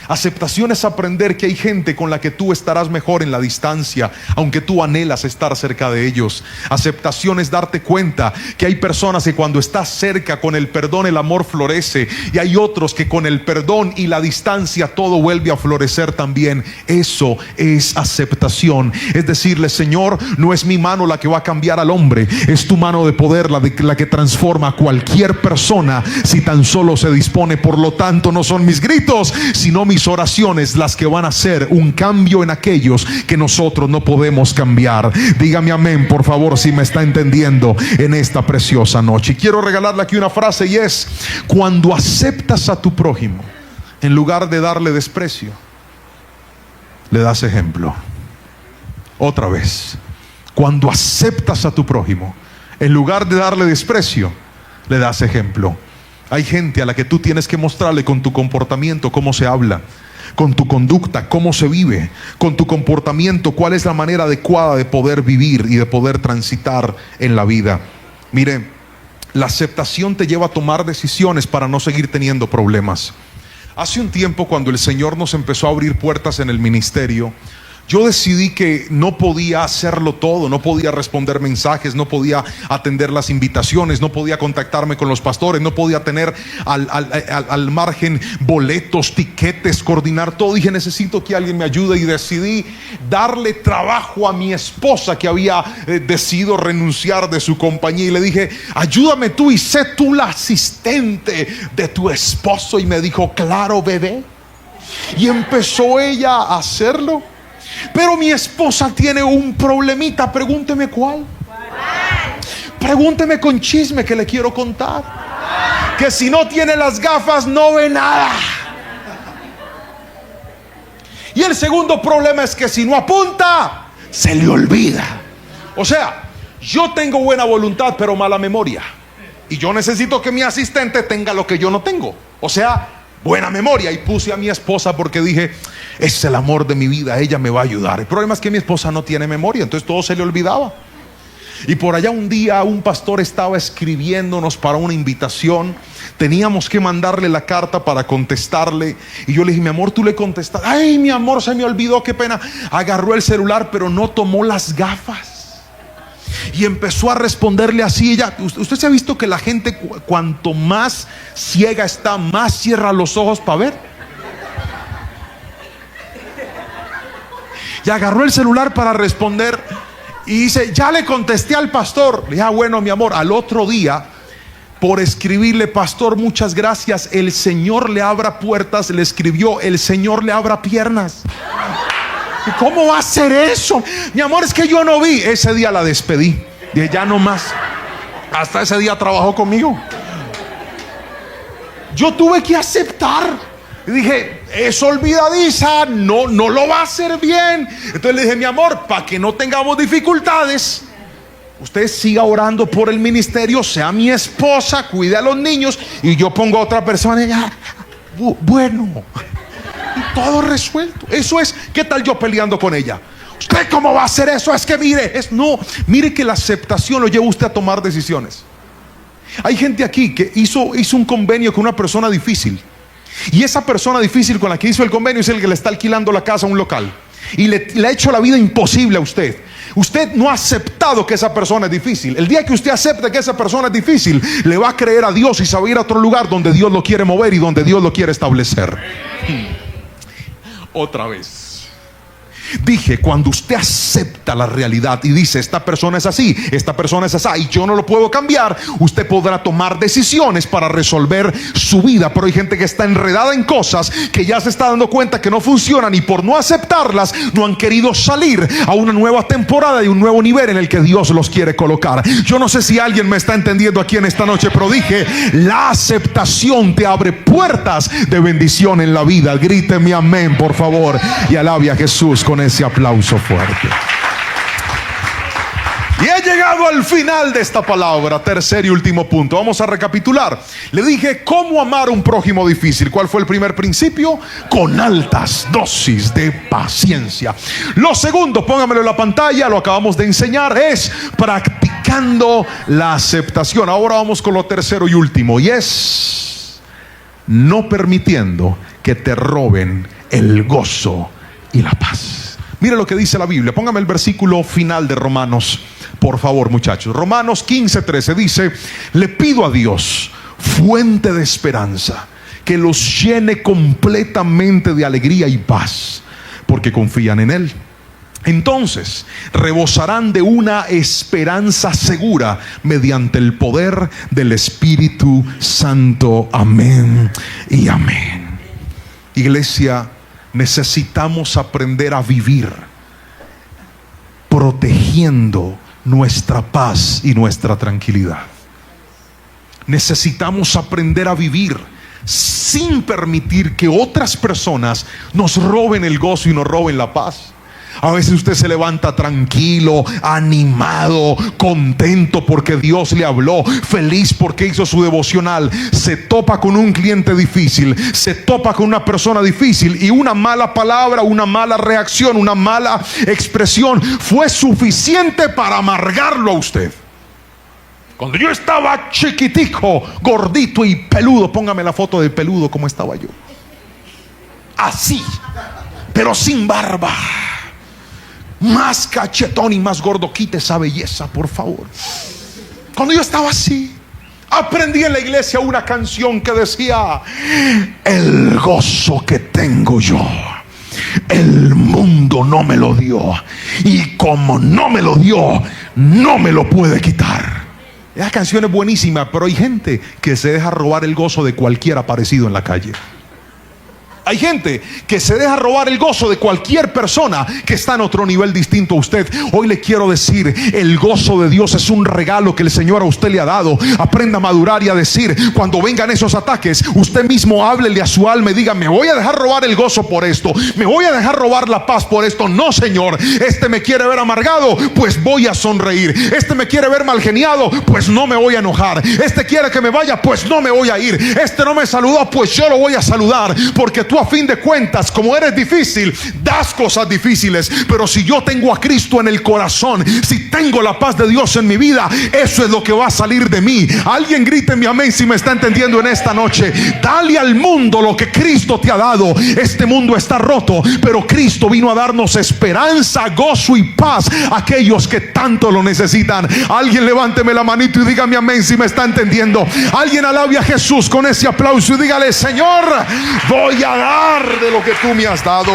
Aceptación es aprender que hay gente con la que tú estarás mejor en la distancia, aunque tú anhelas estar cerca de ellos. Aceptación es darte cuenta que hay personas que cuando estás cerca, con el perdón el amor florece, y hay otros que con el perdón y la distancia todo vuelve a florecer también. Eso es aceptación. Es decirle: Señor, no es mi mano la que va a cambiar al hombre, es tu mano de poder la que transforma a cualquier persona si tan solo se dispone. Por lo tanto, no son mis gritos, sino mis oraciones las que van a hacer un cambio en aquellos que nosotros no podemos cambiar. Dígame amén, por favor, si me está entendiendo en esta preciosa noche. Y quiero regalarle aquí una frase, y es: cuando aceptas a tu prójimo, en lugar de darle desprecio, le das ejemplo. Otra vez: cuando aceptas a tu prójimo, en lugar de darle desprecio, le das ejemplo. Hay gente a la que tú tienes que mostrarle con tu comportamiento cómo se habla, con tu conducta cómo se vive, con tu comportamiento cuál es la manera adecuada de poder vivir y de poder transitar en la vida. Mire, la aceptación te lleva a tomar decisiones para no seguir teniendo problemas. Hace un tiempo, cuando el Señor nos empezó a abrir puertas en el ministerio, yo decidí que no podía hacerlo todo, no podía responder mensajes, no podía atender las invitaciones, no podía contactarme con los pastores, no podía tener al margen boletos, tiquetes, coordinar todo. Dije: necesito que alguien me ayude, y decidí darle trabajo a mi esposa, que había decidido renunciar de su compañía, y le dije: ayúdame tú y sé tú la asistente de tu esposo. Y me dijo: claro, bebé. Y empezó ella a hacerlo. Pero mi esposa tiene un problemita. Pregúnteme cuál. Pregúnteme con chisme que le quiero contar. Que si no tiene las gafas no ve nada. Y el segundo problema es que si no apunta, se le olvida. O sea, yo tengo buena voluntad pero mala memoria, y yo necesito que mi asistente tenga lo que yo no tengo. O sea, buena memoria. Y puse a mi esposa porque dije: es el amor de mi vida, ella me va a ayudar. El problema es que mi esposa no tiene memoria, entonces todo se le olvidaba. Y por allá un día un pastor estaba escribiéndonos para una invitación. Teníamos que mandarle la carta para contestarle, y yo le dije: mi amor, tú le contestaste. Ay, mi amor, se me olvidó, qué pena. Agarró el celular pero no tomó las gafas y empezó a responderle así. Ella, usted se ha visto que la gente cuanto más ciega está, más cierra los ojos para ver. Y agarró el celular para responder y dice: ya le contesté al pastor. Le dije: ah, bueno, mi amor. Al otro día, por escribirle: pastor, muchas gracias, el Señor le abra puertas, le escribió: el Señor le abra piernas. ¿Y cómo va a ser eso? Mi amor, es que yo no vi. Ese día la despedí. Dije: ya no más. Hasta ese día trabajó conmigo. Yo tuve que aceptar. Y dije: es olvidadiza, no lo va a hacer bien. Entonces le dije: mi amor, para que no tengamos dificultades, usted siga orando por el ministerio, sea mi esposa, cuide a los niños, y yo pongo a otra persona. Y ya, bueno, y todo resuelto. Eso es. ¿Qué tal yo peleando con ella? ¿Usted cómo va a hacer eso? Es que mire, mire que la aceptación lo lleva a usted a tomar decisiones. Hay gente aquí que hizo un convenio con una persona difícil, y esa persona difícil con la que hizo el convenio es el que le está alquilando la casa a un local, y le ha hecho la vida imposible a usted. Usted no ha aceptado que esa persona es difícil. El día que usted acepte que esa persona es difícil, le va a creer a Dios y se va a ir a otro lugar donde Dios lo quiere mover y donde Dios lo quiere establecer. Otra vez dije: cuando usted acepta la realidad y dice: esta persona es así, esta persona es así, y yo no lo puedo cambiar, usted podrá tomar decisiones para resolver su vida. Pero hay gente que está enredada en cosas que ya se está dando cuenta que no funcionan, y por no aceptarlas no han querido salir a una nueva temporada y un nuevo nivel en el que Dios los quiere colocar. Yo no sé si alguien me está entendiendo aquí en esta noche, pero dije: la aceptación te abre puertas de bendición en la vida. Gríteme amén, por favor, y alabe a Jesús con ese aplauso fuerte. Y he llegado al final de esta palabra. Tercer y último punto. Vamos a recapitular. Le dije: cómo amar a un prójimo difícil. ¿Cuál fue el primer principio? Con altas dosis de paciencia. Lo segundo, póngamelo en la pantalla, lo acabamos de enseñar, es practicando la aceptación. Ahora vamos con lo tercero y último, y es no permitiendo que te roben el gozo y la paz. Mire lo que dice la Biblia. Póngame el versículo final de Romanos, por favor, muchachos. Romanos 15:13 dice: le pido a Dios, fuente de esperanza, que los llene completamente de alegría y paz, porque confían en Él. Entonces rebosarán de una esperanza segura mediante el poder del Espíritu Santo. Amén y amén. Iglesia, necesitamos aprender a vivir protegiendo nuestra paz y nuestra tranquilidad. Necesitamos aprender a vivir sin permitir que otras personas nos roben el gozo y nos roben la paz. A veces usted se levanta tranquilo, animado, contento porque Dios le habló, feliz porque hizo su devocional. Se topa con un cliente difícil, se topa con una persona difícil, y una mala palabra, una mala reacción, una mala expresión fue suficiente para amargarlo a usted. Cuando yo estaba chiquitico, gordito y peludo, póngame la foto de peludo como estaba yo, así, pero sin barba, más cachetón y más gordo. Quite esa belleza, por favor. Cuando yo estaba así, aprendí en la iglesia una canción que decía: el gozo que tengo yo, el mundo no me lo dio, y como no me lo dio, no me lo puede quitar. Esa canción es buenísima, pero hay gente que se deja robar el gozo de cualquier aparecido en la calle. Hay gente que se deja robar el gozo de cualquier persona que está en otro nivel distinto a usted. Hoy le quiero decir: el gozo de Dios es un regalo que el Señor a usted le ha dado. Aprenda a madurar y a decir, cuando vengan esos ataques, usted mismo háblele a su alma y diga: me voy a dejar robar el gozo por esto, me voy a dejar robar la paz por esto. No, Señor, este me quiere ver amargado, pues voy a sonreír. Este me quiere ver mal geniado, pues no me voy a enojar. Este quiere que me vaya, pues no me voy a ir. Este no me saludó, pues yo lo voy a saludar. Porque tú, a fin de cuentas, como eres difícil, das cosas difíciles. Pero si yo tengo a Cristo en el corazón, si tengo la paz de Dios en mi vida, eso es lo que va a salir de mí. Alguien grite mi amén si me está entendiendo en esta noche. Dale al mundo lo que Cristo te ha dado. Este mundo está roto, pero Cristo vino a darnos esperanza, gozo y paz a aquellos que tanto lo necesitan. Alguien levánteme la manito y dígame amén si me está entendiendo. Alguien alabe a Jesús con ese aplauso y dígale: Señor, voy a dar de lo que tú me has dado.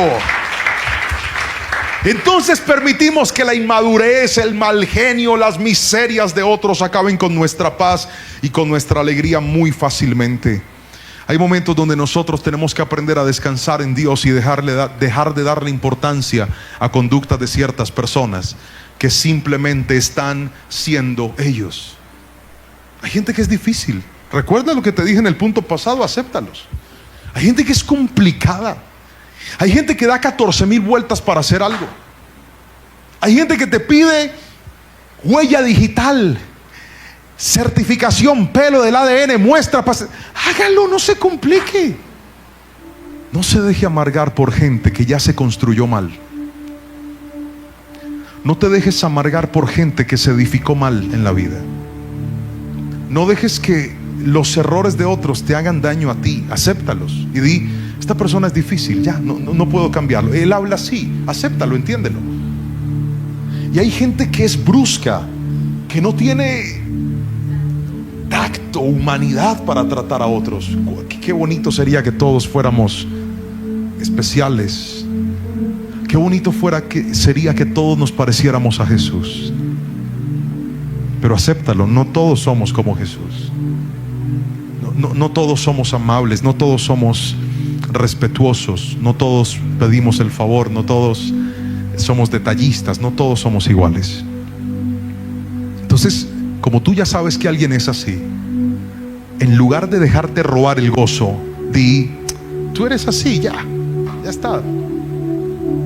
Entonces permitimos que la inmadurez, el mal genio, las miserias de otros acaben con nuestra paz y con nuestra alegría muy fácilmente. Hay momentos donde nosotros tenemos que aprender a descansar en Dios y dejar de darle importancia a conductas de ciertas personas que simplemente están siendo ellos. Hay gente que es difícil. Recuerda lo que te dije en el punto pasado: acéptalos. Hay gente que es complicada. Hay gente que da 14,000 vueltas para hacer algo. Hay gente que te pide huella digital, certificación, pelo del ADN, muestra. Hágalo, no se complique. No se deje amargar por gente que ya se construyó mal. No te dejes amargar por gente que se edificó mal en la vida. No dejes que los errores de otros te hagan daño a ti. Acéptalos y di: esta persona es difícil, ya no puedo cambiarlo. Él habla así, acéptalo, entiéndelo. Y hay gente que es brusca, que no tiene tacto, humanidad para tratar a otros. Qué bonito sería que todos fuéramos especiales. Qué bonito sería que todos nos pareciéramos a Jesús. Pero acéptalo, no todos somos como Jesús. No todos somos amables, no todos somos respetuosos, no todos pedimos el favor, no todos somos detallistas, no todos somos iguales. Entonces, como tú ya sabes que alguien es así, en lugar de dejarte robar el gozo, di: tú eres así, ya está.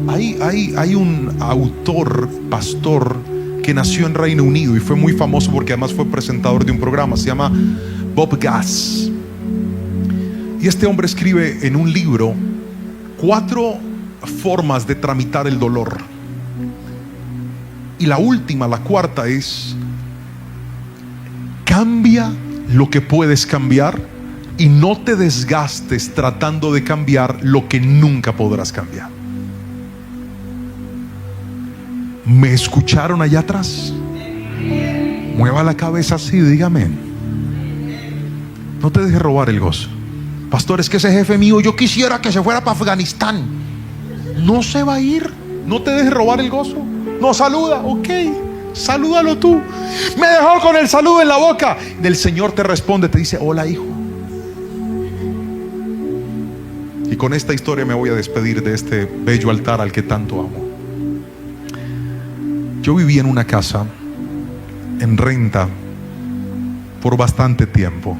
Hay un autor, pastor, que nació en Reino Unido y fue muy famoso porque además fue presentador de un programa. Se llama Bob Gass. Y este hombre escribe en un libro 4 formas de tramitar el dolor. Y la última, la cuarta, es: cambia lo que puedes cambiar y no te desgastes tratando de cambiar lo que nunca podrás cambiar. ¿Me escucharon allá atrás? Mueva la cabeza así, dígame. No te dejes robar el gozo. Pastor, es que ese jefe mío, yo quisiera que se fuera para Afganistán. No se va a ir. No te dejes robar el gozo. No saluda, ok, salúdalo tú. Me dejó con el saludo en la boca. El Señor te responde, te dice: hola, hijo. Y con esta historia me voy a despedir de este bello altar al que tanto amo. Yo viví en una casa en renta por bastante tiempo.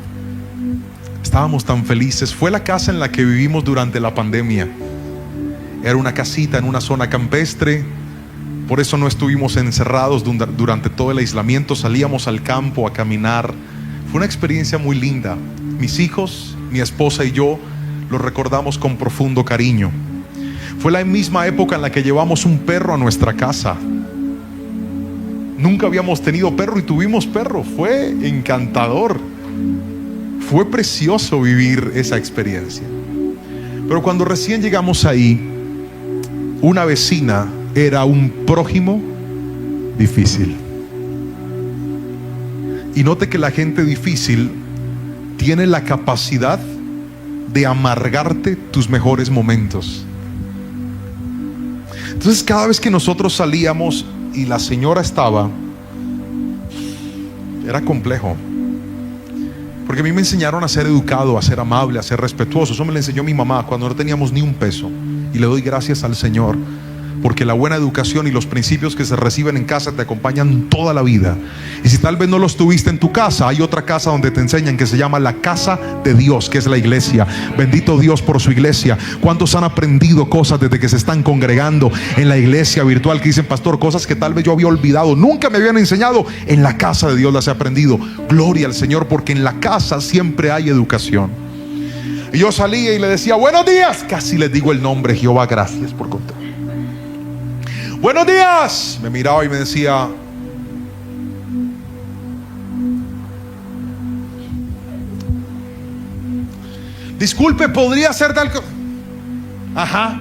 Estábamos tan felices. Fue la casa en la que vivimos durante la pandemia. Era una casita en una zona campestre. Por eso no estuvimos encerrados durante todo el aislamiento. Salíamos al campo a caminar. Fue una experiencia muy linda. Mis hijos, mi esposa y yo lo recordamos con profundo cariño. Fue la misma época en la que llevamos un perro a nuestra casa. Nunca habíamos tenido perro y tuvimos perro. Fue encantador. Fue precioso vivir esa experiencia. Pero cuando recién llegamos ahí, una vecina era un prójimo difícil. Y note que la gente difícil tiene la capacidad de amargarte tus mejores momentos. Entonces, cada vez que nosotros salíamos y la señora estaba, era complejo. Porque a mí me enseñaron a ser educado, a ser amable, a ser respetuoso. Eso me lo enseñó mi mamá cuando no teníamos ni un peso. Y le doy gracias al Señor, porque la buena educación y los principios que se reciben en casa te acompañan toda la vida. Y si tal vez no los tuviste en tu casa, hay otra casa donde te enseñan, que se llama la casa de Dios, que es la iglesia. Bendito Dios por su iglesia. ¿Cuántos han aprendido cosas desde que se están congregando en la iglesia virtual, que dicen: pastor, cosas que tal vez yo había olvidado, nunca me habían enseñado? En la casa de Dios las he aprendido. Gloria al Señor, porque en la casa siempre hay educación. Y yo salía y le decía: buenos días. Casi les digo el nombre: Jehová, gracias por contar. Buenos días. Me miraba y me decía: disculpe, ¿podría hacer tal cosa? Ajá.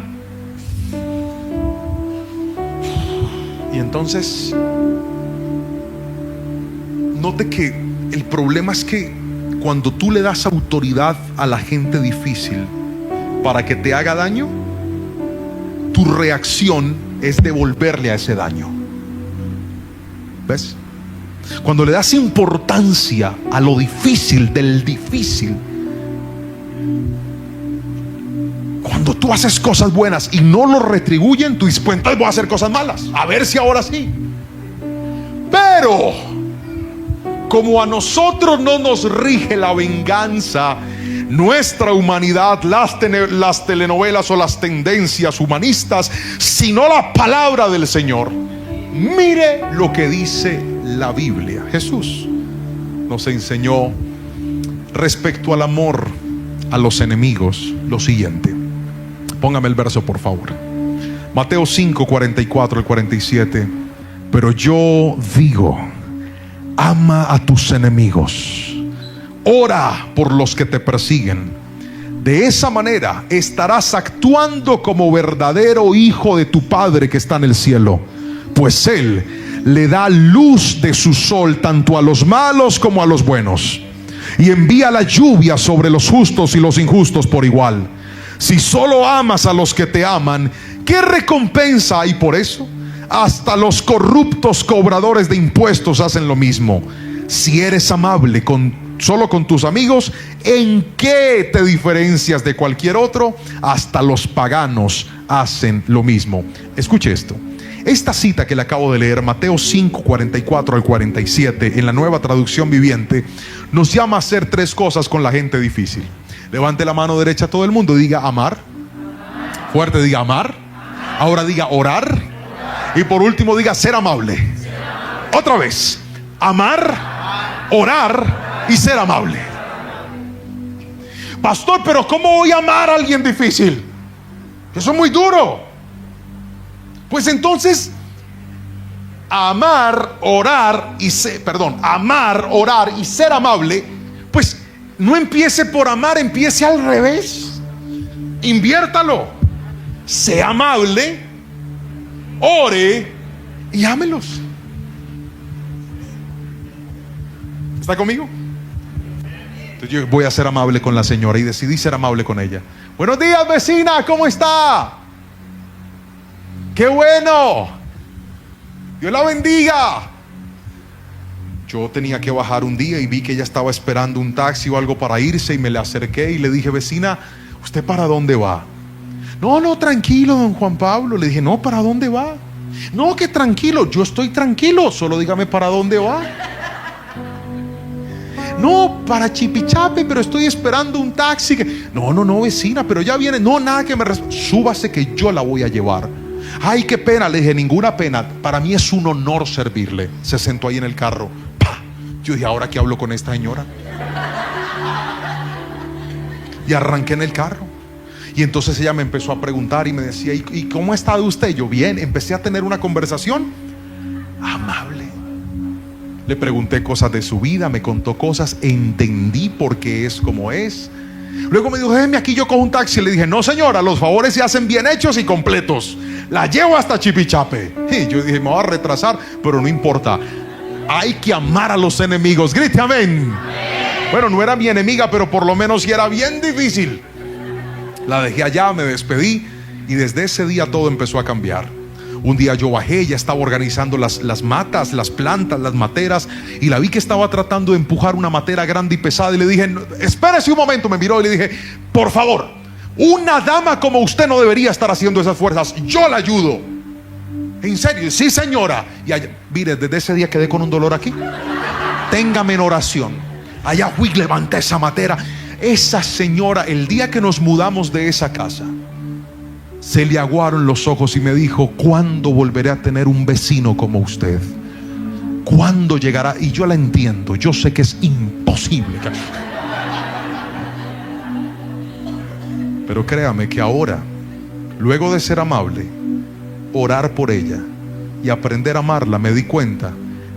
Y entonces, note que el problema es que cuando tú le das autoridad a la gente difícil para que te haga daño, tu reacción es devolverle a ese daño. ¿Ves? Cuando le das importancia a lo difícil del difícil, cuando tú haces cosas buenas y no lo retribuyen, tú dices: pues entonces voy a hacer cosas malas, a ver si ahora sí. Pero como a nosotros no nos rige la venganza, nuestra humanidad, las telenovelas o las tendencias humanistas, sino la palabra del Señor. Mire lo que dice la Biblia. Jesús nos enseñó respecto al amor a los enemigos lo siguiente. Póngame el verso, por favor. Mateo 5, 44 al 47. Pero yo digo: ama a tus enemigos, ora por los que te persiguen. De esa manera estarás actuando como verdadero hijo de tu Padre que está en el cielo, pues Él le da luz de su sol tanto a los malos como a los buenos, y envía la lluvia sobre los justos y los injustos por igual. Si solo amas a los que te aman, ¿qué recompensa hay por eso? Hasta los corruptos cobradores de impuestos hacen lo mismo. Si eres amable solo con tus amigos, ¿en qué te diferencias de cualquier otro? Hasta los paganos hacen lo mismo. Escuche esto. Esta cita que le acabo de leer, Mateo 5, 44 al 47, en la Nueva Traducción Viviente, nos llama a hacer tres cosas con la gente difícil. Levante la mano derecha todo el mundo y diga: amar. Fuerte, diga: amar. Ahora diga: orar. Y por último diga: ser amable. Otra vez: amar, orar y ser amable. Pastor, pero ¿cómo voy a amar a alguien difícil? Eso es muy duro. Pues entonces, amar, orar y ser amable, pues no empiece por amar, empiece al revés. Inviértalo. Sea amable, ore y ámelos. ¿Está conmigo? Entonces yo voy a ser amable con la señora y decidí ser amable con ella. Buenos días, vecina, ¿cómo está? ¡Qué bueno! Dios la bendiga. Yo tenía que bajar un día y vi que ella estaba esperando un taxi o algo para irse y me le acerqué y le dije, vecina, ¿usted para dónde va? No, tranquilo, don Juan Pablo. Le dije, no, ¿para dónde va? No, que tranquilo, yo estoy tranquilo, solo dígame para dónde va. No, para Chipichape, pero estoy esperando un taxi. No, vecina, pero ya viene. No, nada que me súbase que yo la voy a llevar. Ay, qué pena. Le dije, ninguna pena. Para mí es un honor servirle. Se sentó ahí en el carro. ¡Pah! Yo dije, ¿ahora qué hablo con esta señora? Y arranqué en el carro. Y entonces ella me empezó a preguntar y me decía, ¿y cómo ha estado usted? Yo, bien. Empecé a tener una conversación amable. Le pregunté cosas de su vida, me contó cosas, entendí por qué es como es. Luego me dijo, déjeme aquí, yo cojo un taxi. Le dije, no señora, los favores se hacen bien hechos y completos. La llevo hasta Chipichape. Y yo dije, me voy a retrasar, pero no importa. Hay que amar a los enemigos. Grite amén. Bueno, no era mi enemiga, pero por lo menos sí era bien difícil. La dejé allá, me despedí y desde ese día todo empezó a cambiar. Un día yo bajé, ella estaba organizando las matas, las plantas, las materas, y la vi que estaba tratando de empujar una matera grande y pesada y le dije, espérese un momento. Me miró y le dije, por favor, una dama como usted no debería estar haciendo esas fuerzas, yo la ayudo. En serio, sí señora. Y allá, mire, desde ese día quedé con un dolor aquí. Téngame en oración. Allá fui, levanté esa matera. Esa señora, el día que nos mudamos de esa casa, se le aguaron los ojos y me dijo, ¿cuándo volveré a tener un vecino como usted? ¿Cuándo llegará? Y yo la entiendo, yo sé que es imposible. Pero créame que ahora, luego de ser amable, orar por ella y aprender a amarla, me di cuenta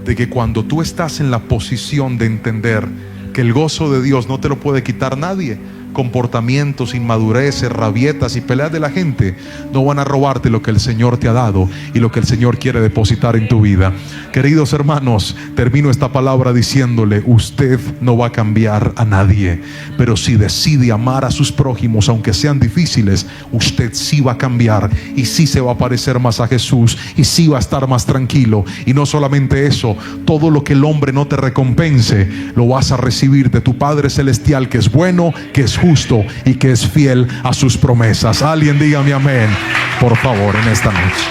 de que cuando tú estás en la posición de entender que el gozo de Dios no te lo puede quitar nadie, comportamientos, inmadureces, rabietas y peleas de la gente no van a robarte lo que el Señor te ha dado y lo que el Señor quiere depositar en tu vida. Queridos hermanos, termino esta palabra diciéndole, usted no va a cambiar a nadie, pero si decide amar a sus prójimos, aunque sean difíciles, usted sí va a cambiar y sí se va a parecer más a Jesús y sí va a estar más tranquilo. Y no solamente eso, todo lo que el hombre no te recompense, lo vas a recibir de tu Padre Celestial, que es bueno, que es justo y que es fiel a sus promesas. Alguien dígame amén, por favor, en esta noche.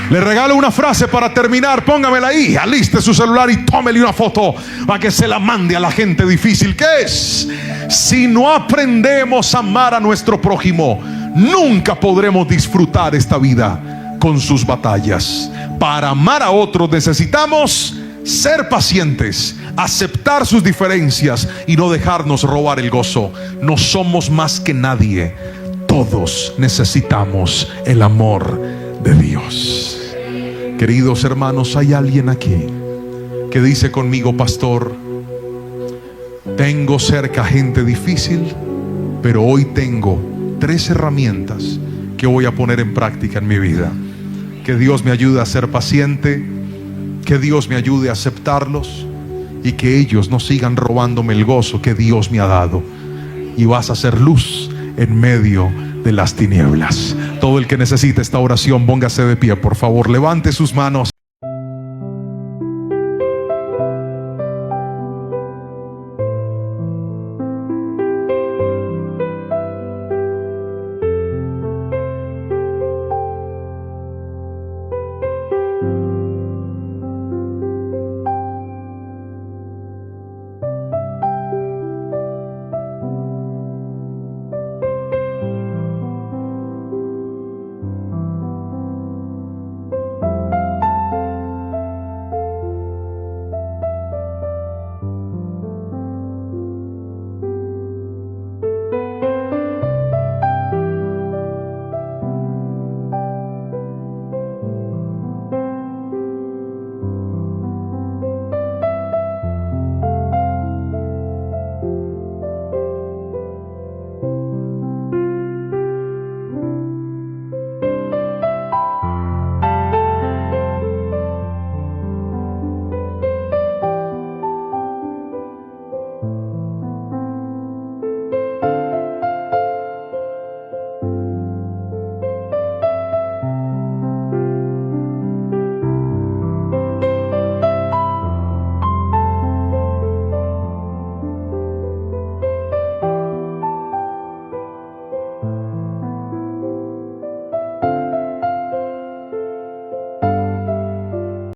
Le regalo una frase para terminar. Póngamela ahí, aliste su celular y tómele una foto para que se la mande a la gente difícil. ¿Qué es? Si no aprendemos a amar a nuestro prójimo, nunca podremos disfrutar esta vida con sus batallas. Para amar a otros necesitamos ser pacientes, aceptar sus diferencias y no dejarnos robar el gozo. No somos más que nadie. Todos necesitamos el amor de Dios. Queridos hermanos, hay alguien aquí que dice conmigo, pastor, tengo cerca gente difícil, pero hoy tengo 3 herramientas que voy a poner en práctica en mi vida. Que Dios me ayude a ser paciente, que Dios me ayude a aceptarlos y que ellos no sigan robándome el gozo que Dios me ha dado. Y vas a ser luz en medio de las tinieblas. Todo el que necesite esta oración, póngase de pie, por favor, levante sus manos.